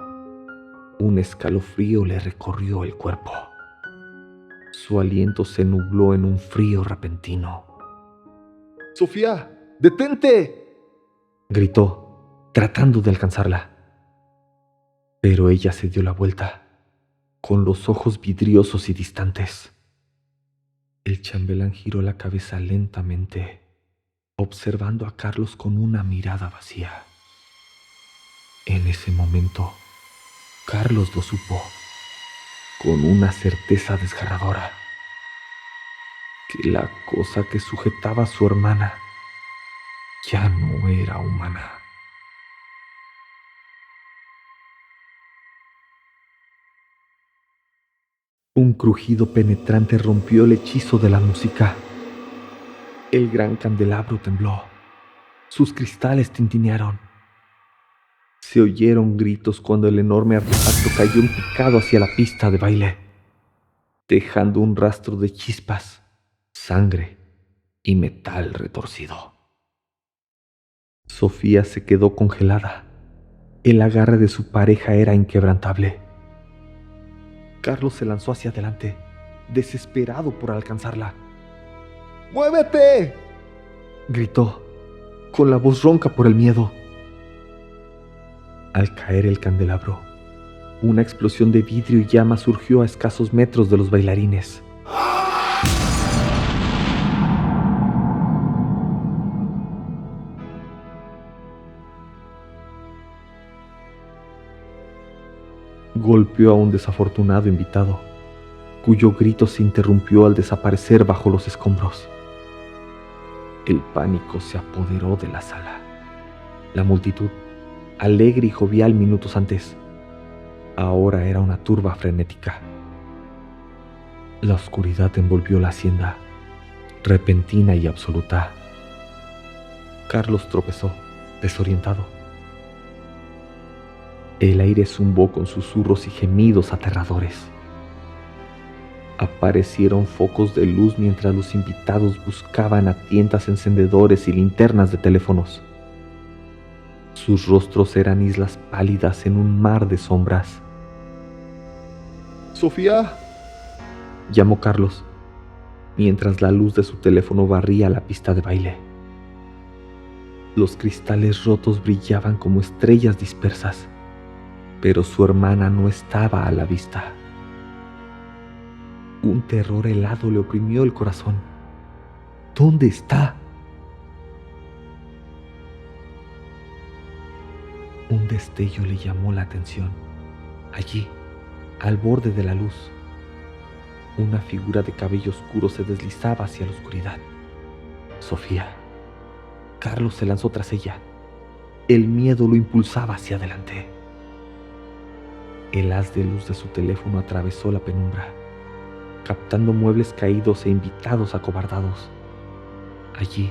un escalofrío le recorrió el cuerpo. Su aliento se nubló en un frío repentino. ¡Sofía, detente!, gritó, tratando de alcanzarla. Pero ella se dio la vuelta, con los ojos vidriosos y distantes. El chambelán giró la cabeza lentamente, observando a Carlos con una mirada vacía. En ese momento, Carlos lo supo, con una certeza desgarradora, que la cosa que sujetaba a su hermana ya no era humana. Un crujido penetrante rompió el hechizo de la música. El gran candelabro tembló. Sus cristales tintinearon. Se oyeron gritos cuando el enorme artefacto cayó en picado hacia la pista de baile, dejando un rastro de chispas, sangre y metal retorcido. Sofía se quedó congelada. El agarre de su pareja era inquebrantable. Carlos se lanzó hacia adelante, desesperado por alcanzarla. ¡Muévete!, gritó, con la voz ronca por el miedo. Al caer el candelabro, una explosión de vidrio y llamas surgió a escasos metros de los bailarines. golpeó a un desafortunado invitado, cuyo grito se interrumpió al desaparecer bajo los escombros. El pánico se apoderó de la sala. La multitud, alegre y jovial minutos antes, ahora era una turba frenética. La oscuridad envolvió la hacienda, repentina y absoluta. Carlos tropezó, desorientado. El aire zumbó con susurros y gemidos aterradores. Aparecieron focos de luz mientras los invitados buscaban a tientas encendedores y linternas de teléfonos. Sus rostros eran islas pálidas en un mar de sombras. ¡Sofía! Llamó Carlos, mientras la luz de su teléfono barría la pista de baile. Los cristales rotos brillaban como estrellas dispersas, pero su hermana no estaba a la vista. Un terror helado le oprimió el corazón. ¿Dónde está? Un destello le llamó la atención. Allí, al borde de la luz, una figura de cabello oscuro se deslizaba hacia la oscuridad. Sofía. Carlos se lanzó tras ella. El miedo lo impulsaba hacia adelante. El haz de luz de su teléfono atravesó la penumbra, captando muebles caídos e invitados acobardados. Allí,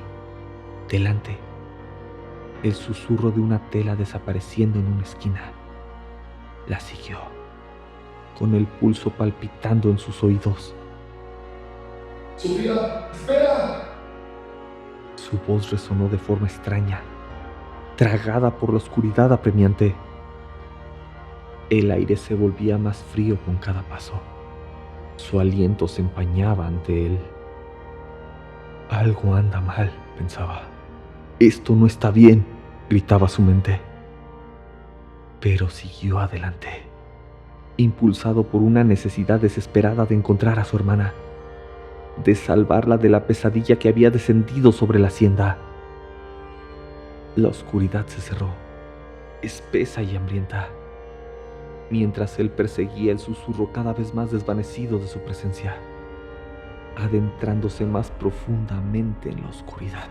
delante, el susurro de una tela desapareciendo en una esquina. La siguió, con el pulso palpitando en sus oídos. ¡Sofía, espera! Su voz resonó de forma extraña, tragada por la oscuridad apremiante. El aire se volvía más frío con cada paso. Su aliento se empañaba ante él. Algo anda mal, pensaba. Esto no está bien, gritaba su mente. Pero siguió adelante, impulsado por una necesidad desesperada de encontrar a su hermana, de salvarla de la pesadilla que había descendido sobre la hacienda. La oscuridad se cerró, espesa y hambrienta, mientras él perseguía el susurro cada vez más desvanecido de su presencia, adentrándose más profundamente en la oscuridad.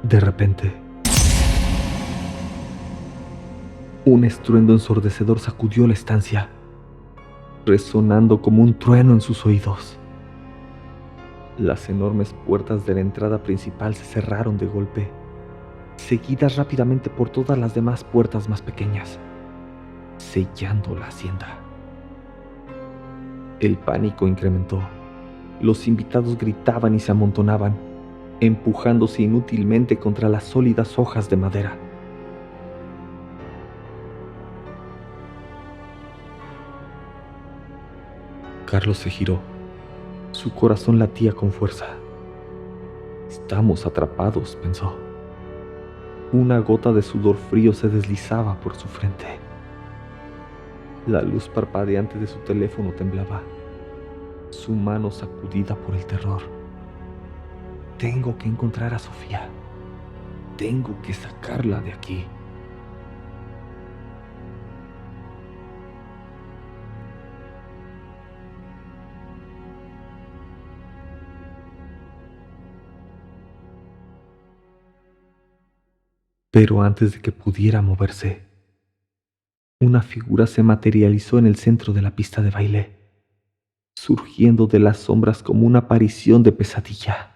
De repente, un estruendo ensordecedor sacudió la estancia, resonando como un trueno en sus oídos. Las enormes puertas de la entrada principal se cerraron de golpe, seguidas rápidamente por todas las demás puertas más pequeñas, sellando la hacienda. El pánico incrementó. Los invitados gritaban y se amontonaban, empujándose inútilmente contra las sólidas hojas de madera. Carlos se giró. Su corazón latía con fuerza. Estamos atrapados, pensó. Una gota de sudor frío se deslizaba por su frente. La luz parpadeante de su teléfono temblaba, su mano sacudida por el terror. Tengo que encontrar a Sofía. Tengo que sacarla de aquí. Pero antes de que pudiera moverse, una figura se materializó en el centro de la pista de baile, surgiendo de las sombras como una aparición de pesadilla.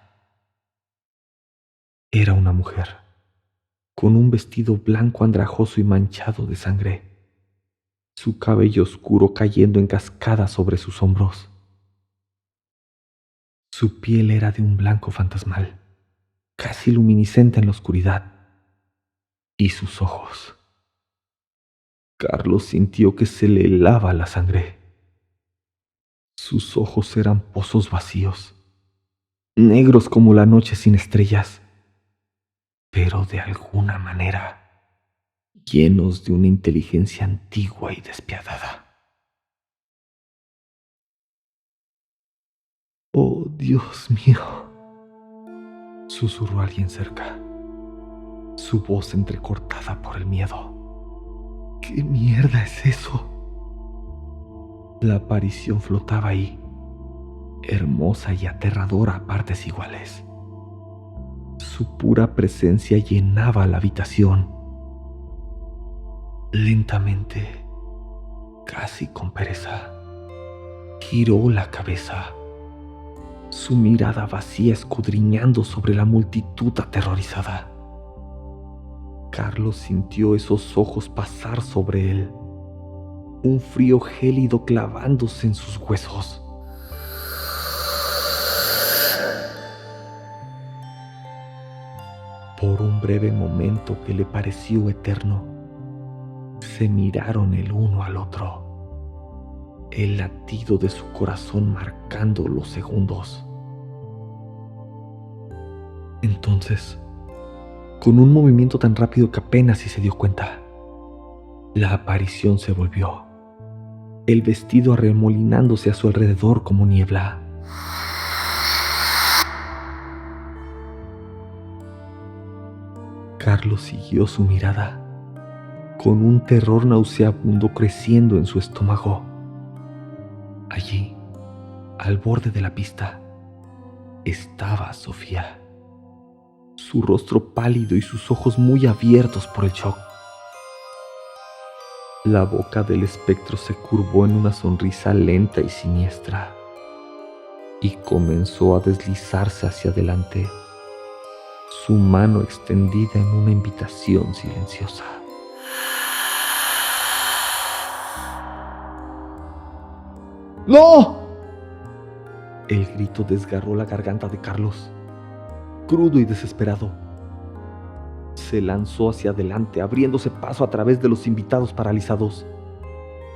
Era una mujer, con un vestido blanco andrajoso y manchado de sangre, su cabello oscuro cayendo en cascada sobre sus hombros. Su piel era de un blanco fantasmal, casi luminiscente en la oscuridad, y sus ojos. Carlos sintió que se le helaba la sangre. Sus ojos eran pozos vacíos, negros como la noche sin estrellas, pero de alguna manera llenos de una inteligencia antigua y despiadada. «Oh, Dios mío», susurró alguien cerca. su voz entrecortada por el miedo. ¿Qué mierda es eso? La aparición flotaba ahí, hermosa y aterradora a partes iguales. Su pura presencia llenaba la habitación. Lentamente, casi con pereza, giró la cabeza, su mirada vacía escudriñando sobre la multitud aterrorizada. Carlos sintió esos ojos pasar sobre él, un frío gélido clavándose en sus huesos. Por un breve momento que le pareció eterno, se miraron el uno al otro, el latido de su corazón marcando los segundos. Entonces, con un movimiento tan rápido que apenas si se dio cuenta, la aparición se volvió, el vestido arremolinándose a su alrededor como niebla. Carlos siguió su mirada, con un terror nauseabundo creciendo en su estómago. Allí, al borde de la pista, estaba Sofía, su rostro pálido y sus ojos muy abiertos por el shock. La boca del espectro se curvó en una sonrisa lenta y siniestra y comenzó a deslizarse hacia adelante, su mano extendida en una invitación silenciosa. ¡No! El grito desgarró la garganta de Carlos, crudo y desesperado. Se lanzó hacia adelante, abriéndose paso a través de los invitados paralizados.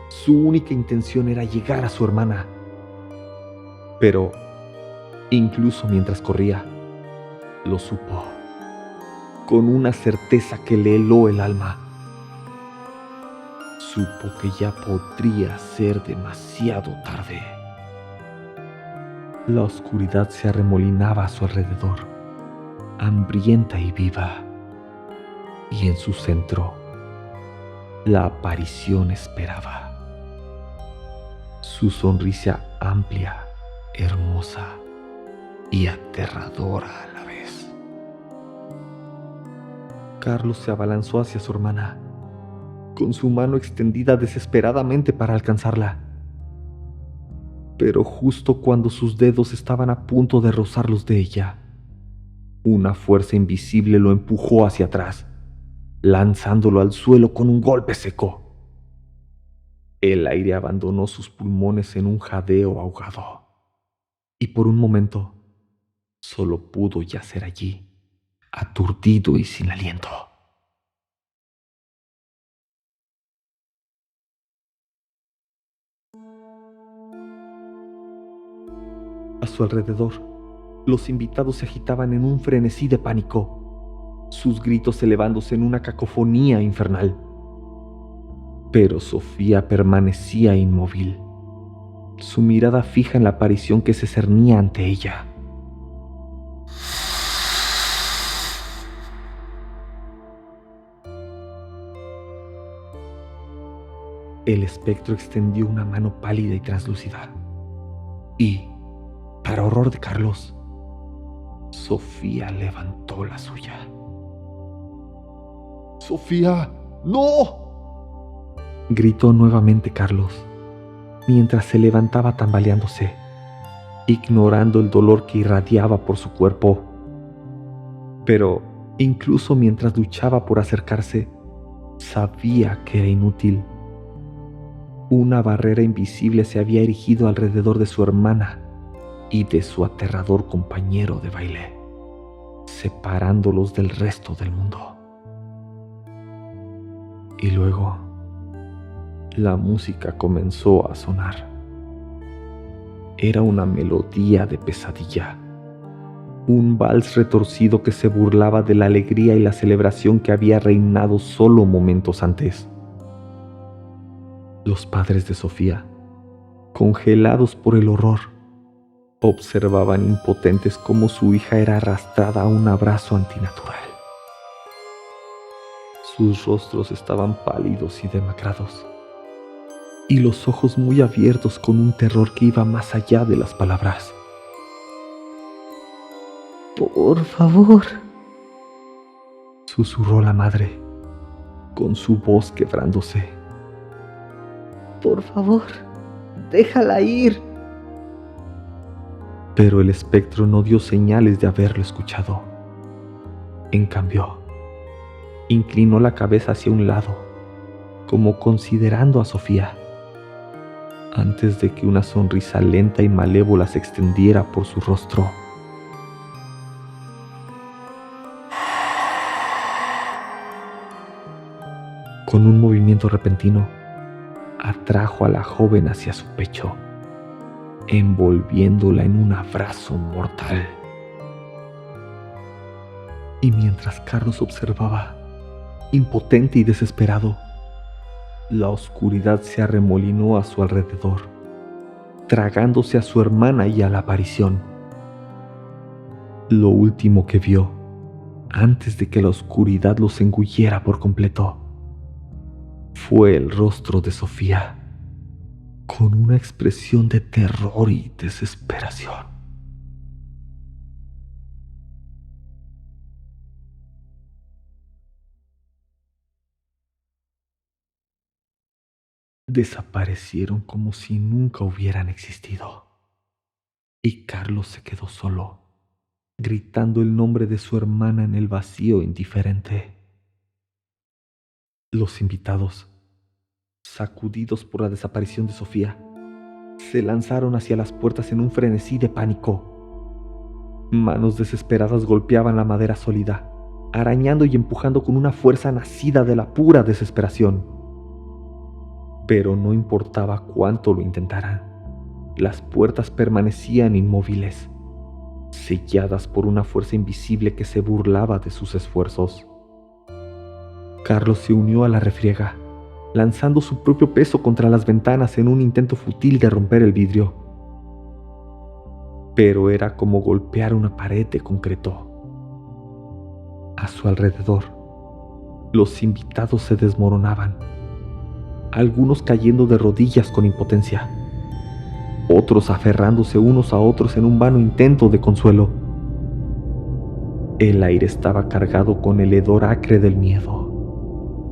Su única intención era llegar a su hermana. Pero, incluso mientras corría, lo supo, con una certeza que le heló el alma. Supo que ya podría ser demasiado tarde. La oscuridad se arremolinaba a su alrededor, hambrienta y viva, y en su centro, la aparición esperaba. Su sonrisa amplia, hermosa y aterradora a la vez. Carlos se abalanzó hacia su hermana, con su mano extendida desesperadamente para alcanzarla. Pero justo cuando sus dedos estaban a punto de rozar los de ella, una fuerza invisible lo empujó hacia atrás, lanzándolo al suelo con un golpe seco. El aire abandonó sus pulmones en un jadeo ahogado, y por un momento solo pudo yacer allí, aturdido y sin aliento. A su alrededor, los invitados se agitaban en un frenesí de pánico, sus gritos elevándose en una cacofonía infernal. Pero Sofía permanecía inmóvil, su mirada fija en la aparición que se cernía ante ella. El espectro extendió una mano pálida y translúcida, y, para horror de Carlos, Sofía levantó la suya. ¡Sofía, no!, gritó nuevamente Carlos, mientras se levantaba tambaleándose, ignorando el dolor que irradiaba por su cuerpo. Pero, incluso mientras luchaba por acercarse, sabía que era inútil. Una barrera invisible se había erigido alrededor de su hermana y de su aterrador compañero de baile, separándolos del resto del mundo. Y luego, la música comenzó a sonar. Era una melodía de pesadilla, un vals retorcido que se burlaba de la alegría y la celebración que había reinado solo momentos antes. Los padres de Sofía, congelados por el horror, observaban impotentes cómo su hija era arrastrada a un abrazo antinatural. Sus rostros estaban pálidos y demacrados, y los ojos muy abiertos con un terror que iba más allá de las palabras. Por favor, Susurró la madre, con su voz quebrándose. por favor, déjala ir. Pero el espectro no dio señales de haberlo escuchado. En cambio, inclinó la cabeza hacia un lado, como considerando a Sofía, antes de que una sonrisa lenta y malévola se extendiera por su rostro. Con un movimiento repentino, atrajo a la joven hacia su pecho, envolviéndola en un abrazo mortal. Y mientras Carlos observaba, impotente y desesperado, la oscuridad se arremolinó a su alrededor, tragándose a su hermana y a la aparición. Lo último que vio, antes de que la oscuridad los engulliera por completo, fue el rostro de Sofía, con una expresión de terror y desesperación. Desaparecieron como si nunca hubieran existido, y Carlos se quedó solo, gritando el nombre de su hermana en el vacío indiferente. Los invitados, sacudidos por la desaparición de Sofía, se lanzaron hacia las puertas en un frenesí de pánico. Manos desesperadas golpeaban la madera sólida, arañando y empujando con una fuerza nacida de la pura desesperación. Pero no importaba cuánto lo intentaran, las puertas permanecían inmóviles, selladas por una fuerza invisible que se burlaba de sus esfuerzos. Carlos se unió a la refriega, lanzando su propio peso contra las ventanas en un intento fútil de romper el vidrio. Pero era como golpear una pared de concreto. A su alrededor, los invitados se desmoronaban, algunos cayendo de rodillas con impotencia, otros aferrándose unos a otros en un vano intento de consuelo. El aire estaba cargado con el hedor acre del miedo,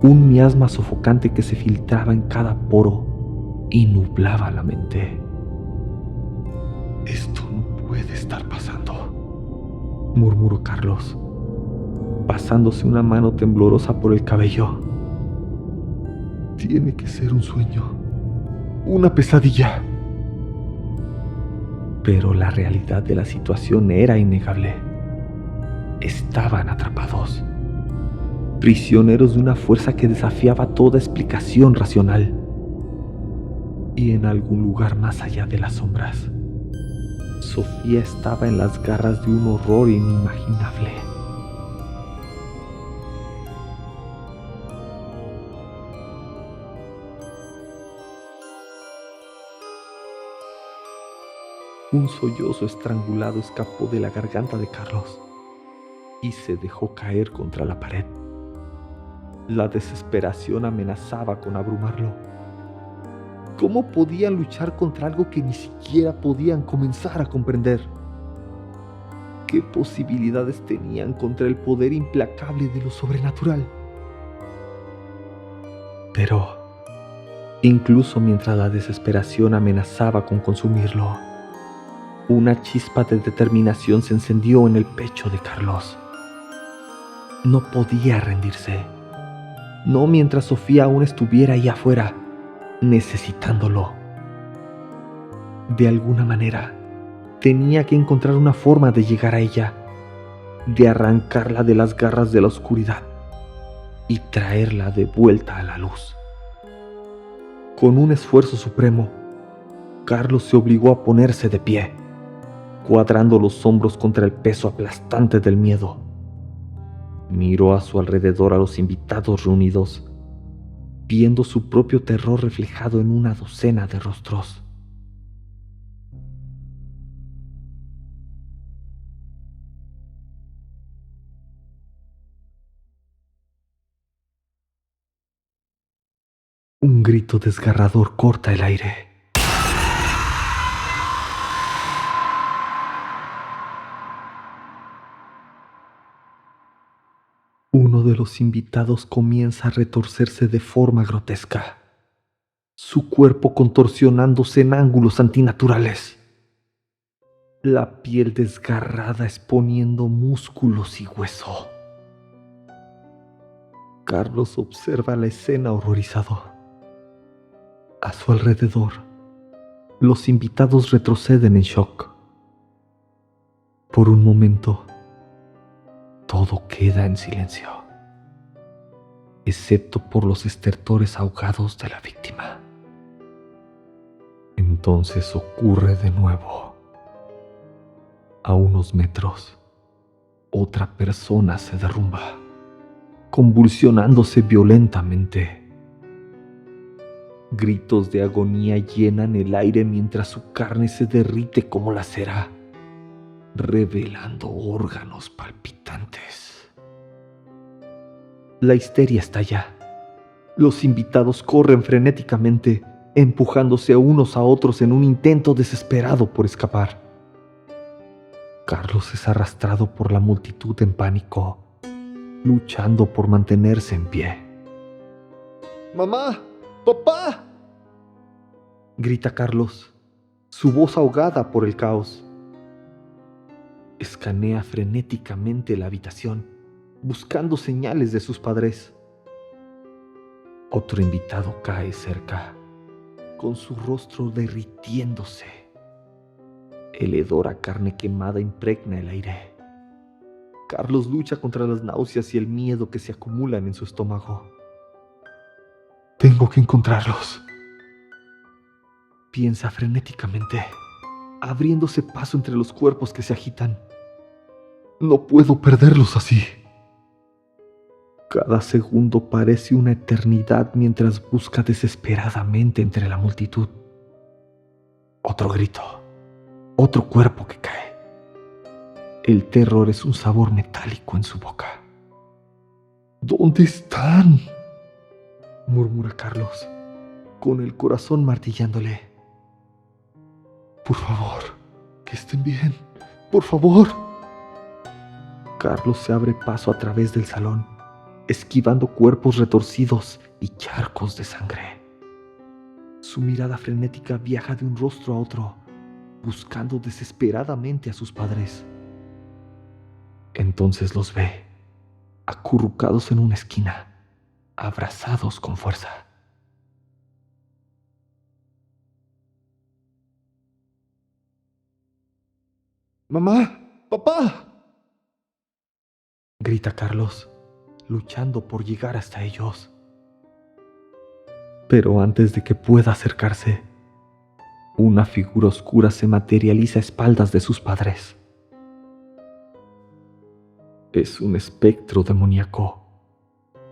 un miasma sofocante que se filtraba en cada poro y nublaba la mente. Esto no puede estar pasando, murmuró Carlos, pasándose una mano temblorosa por el cabello. Tiene que ser un sueño, una pesadilla. Pero la realidad de la situación era innegable. Estaban atrapados, prisioneros de una fuerza que desafiaba toda explicación racional. Y en algún lugar más allá de las sombras, Sofía estaba en las garras de un horror inimaginable. Un sollozo estrangulado escapó de la garganta de Carlos y se dejó caer contra la pared. La desesperación amenazaba con abrumarlo. ¿Cómo podían luchar contra algo que ni siquiera podían comenzar a comprender? ¿Qué posibilidades tenían contra el poder implacable de lo sobrenatural? Pero, incluso mientras la desesperación amenazaba con consumirlo, una chispa de determinación se encendió en el pecho de Carlos. No podía rendirse, no mientras Sofía aún estuviera ahí afuera, necesitándolo. De alguna manera, tenía que encontrar una forma de llegar a ella, de arrancarla de las garras de la oscuridad y traerla de vuelta a la luz. Con un esfuerzo supremo, Carlos se obligó a ponerse de pie, cuadrando los hombros contra el peso aplastante del miedo. Miró a su alrededor a los invitados reunidos, viendo su propio terror reflejado en una docena de rostros. Un grito desgarrador corta el aire. Uno de los invitados comienza a retorcerse de forma grotesca, su cuerpo contorsionándose en ángulos antinaturales, la piel desgarrada exponiendo músculos y hueso. Carlos observa la escena horrorizado. A su alrededor, los invitados retroceden en shock. Por un momento, todo queda en silencio, excepto por los estertores ahogados de la víctima. Entonces ocurre de nuevo. A unos metros, otra persona se derrumba, convulsionándose violentamente. Gritos de agonía llenan el aire mientras su carne se derrite como la cera, revelando órganos palpitantes. La histeria estalla. Los invitados corren frenéticamente, empujándose unos a otros en un intento desesperado por escapar. Carlos es arrastrado por la multitud en pánico, luchando por mantenerse en pie. ¡Mamá! ¡Papá! Grita Carlos, su voz ahogada por el caos. Escanea frenéticamente la habitación, buscando señales de sus padres. Otro invitado cae cerca, con su rostro derritiéndose. El hedor a carne quemada impregna el aire. Carlos lucha contra las náuseas y el miedo que se acumulan en su estómago. Tengo que encontrarlos, piensa frenéticamente, abriéndose paso entre los cuerpos que se agitan. No puedo perderlos así. Cada segundo parece una eternidad mientras busca desesperadamente entre la multitud. Otro grito, otro cuerpo que cae. El terror es un sabor metálico en su boca. ¿Dónde están?, murmura Carlos, con el corazón martillándole. Por favor, que estén bien, por favor. Carlos se abre paso a través del salón, esquivando cuerpos retorcidos y charcos de sangre. Su mirada frenética viaja de un rostro a otro, buscando desesperadamente a sus padres. Entonces los ve, acurrucados en una esquina, abrazados con fuerza. ¡Mamá! ¡Papá! Grita Carlos, luchando por llegar hasta ellos. Pero antes de que pueda acercarse, una figura oscura se materializa a espaldas de sus padres. Es un espectro demoníaco,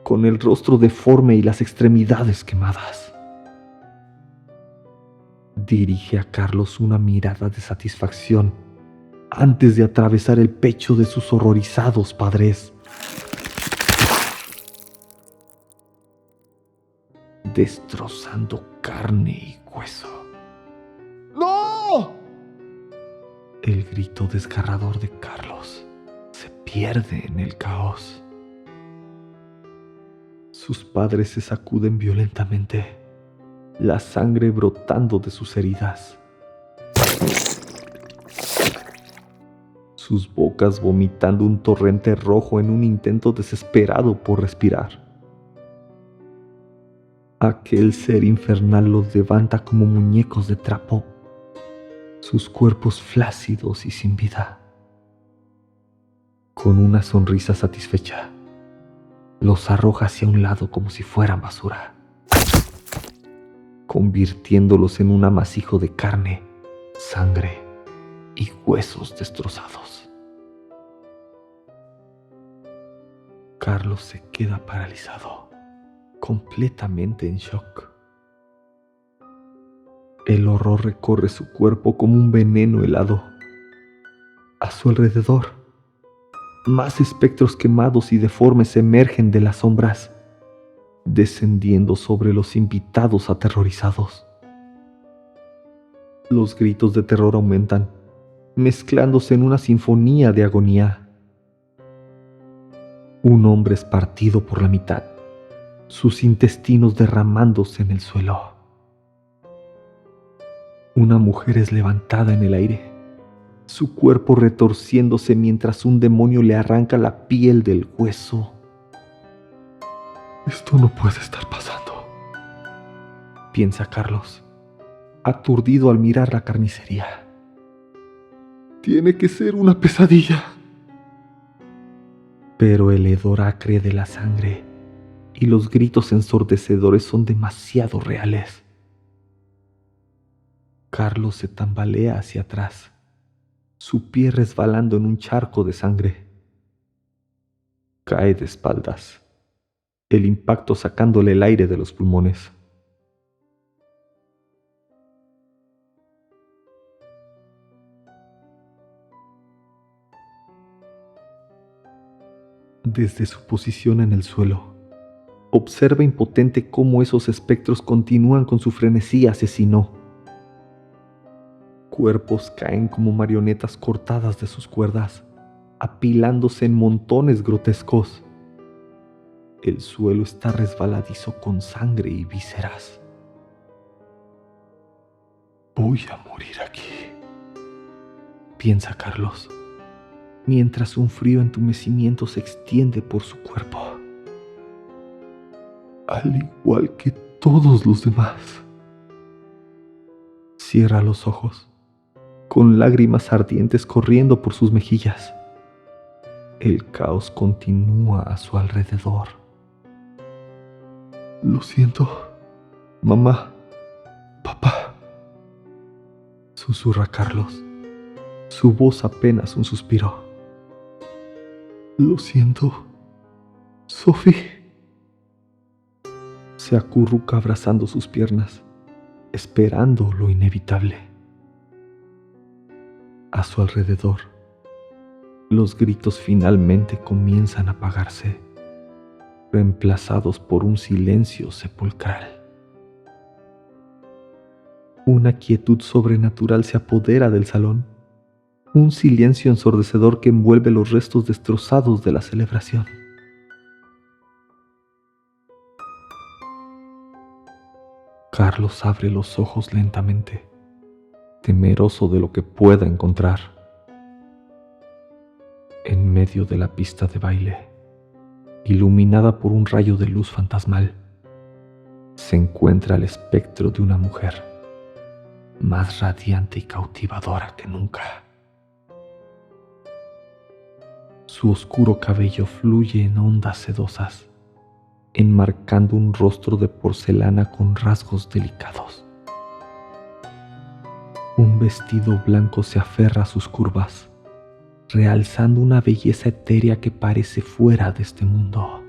con el rostro deforme y las extremidades quemadas. Dirige a Carlos una mirada de satisfacción antes de atravesar el pecho de sus horrorizados padres, destrozando carne y hueso. ¡No! El grito desgarrador de Carlos se pierde en el caos. Sus padres se sacuden violentamente, la sangre brotando de sus heridas. Sus bocas vomitando un torrente rojo en un intento desesperado por respirar. Aquel ser infernal los levanta como muñecos de trapo, sus cuerpos flácidos y sin vida. Con una sonrisa satisfecha, los arroja hacia un lado como si fueran basura, convirtiéndolos en un amasijo de carne, sangre y huesos destrozados. Carlos se queda paralizado, completamente en shock. El horror recorre su cuerpo como un veneno helado. A su alrededor, más espectros quemados y deformes emergen de las sombras, descendiendo sobre los invitados aterrorizados. Los gritos de terror aumentan, mezclándose en una sinfonía de agonía. Un hombre es partido por la mitad, sus intestinos derramándose en el suelo. Una mujer es levantada en el aire, su cuerpo retorciéndose mientras un demonio le arranca la piel del hueso. Esto no puede estar pasando, piensa Carlos, aturdido al mirar la carnicería. Tiene que ser una pesadilla. Pero el hedor acre de la sangre y los gritos ensordecedores son demasiado reales. Carlos se tambalea hacia atrás, su pie resbalando en un charco de sangre. Cae de espaldas, el impacto sacándole el aire de los pulmones. Desde su posición en el suelo, observa impotente cómo esos espectros continúan con su frenesí asesino. Cuerpos caen como marionetas cortadas de sus cuerdas, apilándose en montones grotescos. El suelo está resbaladizo con sangre y vísceras. Voy a morir aquí, piensa Carlos, mientras un frío entumecimiento se extiende por su cuerpo. Al igual que todos los demás. Cierra los ojos, con lágrimas ardientes corriendo por sus mejillas. El caos continúa a su alrededor. Lo siento, mamá, papá, susurra Carlos, su voz apenas un suspiro. Lo siento, Sophie. Se acurruca abrazando sus piernas, esperando lo inevitable. A su alrededor, los gritos finalmente comienzan a apagarse, reemplazados por un silencio sepulcral. Una quietud sobrenatural se apodera del salón, un silencio ensordecedor que envuelve los restos destrozados de la celebración. Carlos abre los ojos lentamente, temeroso de lo que pueda encontrar. En medio de la pista de baile, iluminada por un rayo de luz fantasmal, se encuentra el espectro de una mujer, más radiante y cautivadora que nunca. Su oscuro cabello fluye en ondas sedosas, enmarcando un rostro de porcelana con rasgos delicados. Un vestido blanco se aferra a sus curvas, realzando una belleza etérea que parece fuera de este mundo.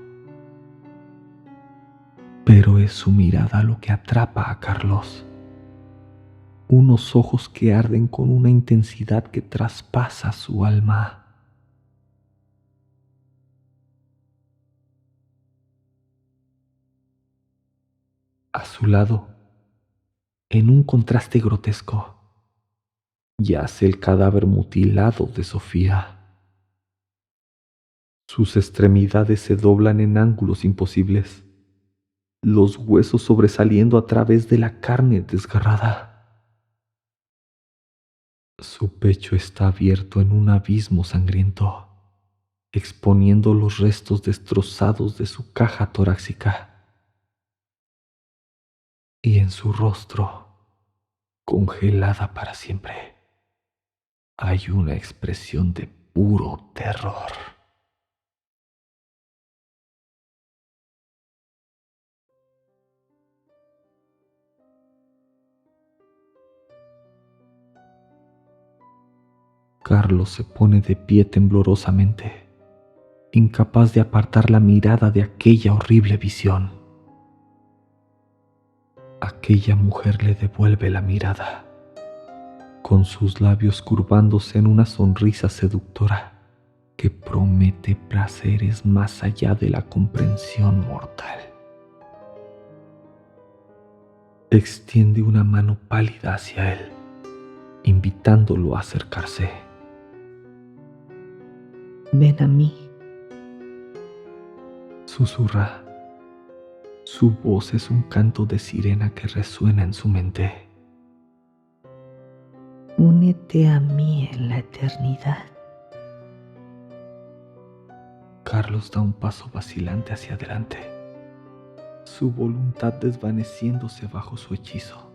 Pero es su mirada lo que atrapa a Carlos. Unos ojos que arden con una intensidad que traspasa su alma. A su lado, en un contraste grotesco, yace el cadáver mutilado de Sofía. Sus extremidades se doblan en ángulos imposibles, los huesos sobresaliendo a través de la carne desgarrada. Su pecho está abierto en un abismo sangriento, exponiendo los restos destrozados de su caja torácica. Y en su rostro, congelada para siempre, hay una expresión de puro terror. Carlos se pone de pie temblorosamente, incapaz de apartar la mirada de aquella horrible visión. Aquella mujer le devuelve la mirada, con sus labios curvándose en una sonrisa seductora que promete placeres más allá de la comprensión mortal. Extiende una mano pálida hacia él, invitándolo a acercarse. Ven a mí. Susurra. Su voz es un canto de sirena que resuena en su mente. Únete a mí en la eternidad. Carlos da un paso vacilante hacia adelante, su voluntad desvaneciéndose bajo su hechizo.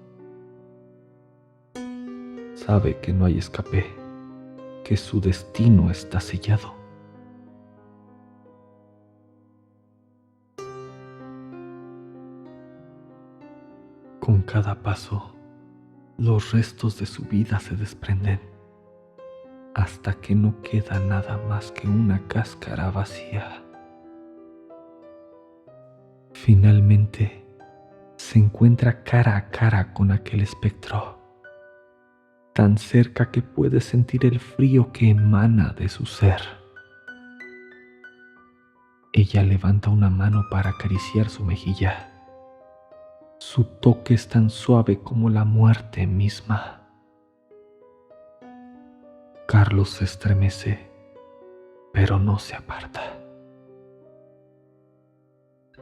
Sabe que no hay escape, que su destino está sellado. Con cada paso, los restos de su vida se desprenden, hasta que no queda nada más que una cáscara vacía. Finalmente, se encuentra cara a cara con aquel espectro, tan cerca que puede sentir el frío que emana de su ser. Ella levanta una mano para acariciar su mejilla. Su toque es tan suave como la muerte misma. Carlos se estremece, pero no se aparta.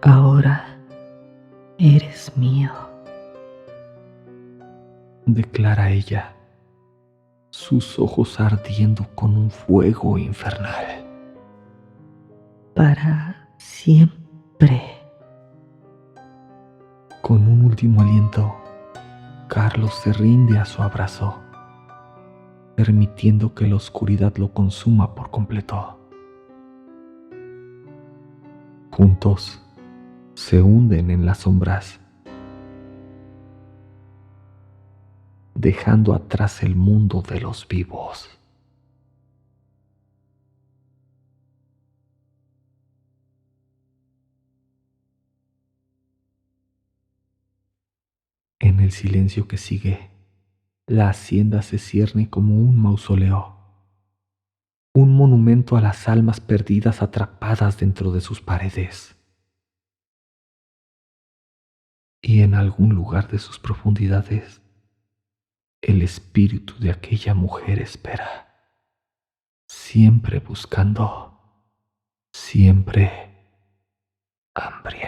Ahora eres mío, declara ella, sus ojos ardiendo con un fuego infernal. para siempre. Con un último aliento, Carlos se rinde a su abrazo, permitiendo que la oscuridad lo consuma por completo. Juntos, se hunden en las sombras, dejando atrás el mundo de los vivos. En el silencio que sigue, la hacienda se cierne como un mausoleo, un monumento a las almas perdidas atrapadas dentro de sus paredes. Y en algún lugar de sus profundidades, el espíritu de aquella mujer espera, siempre buscando, siempre hambriento.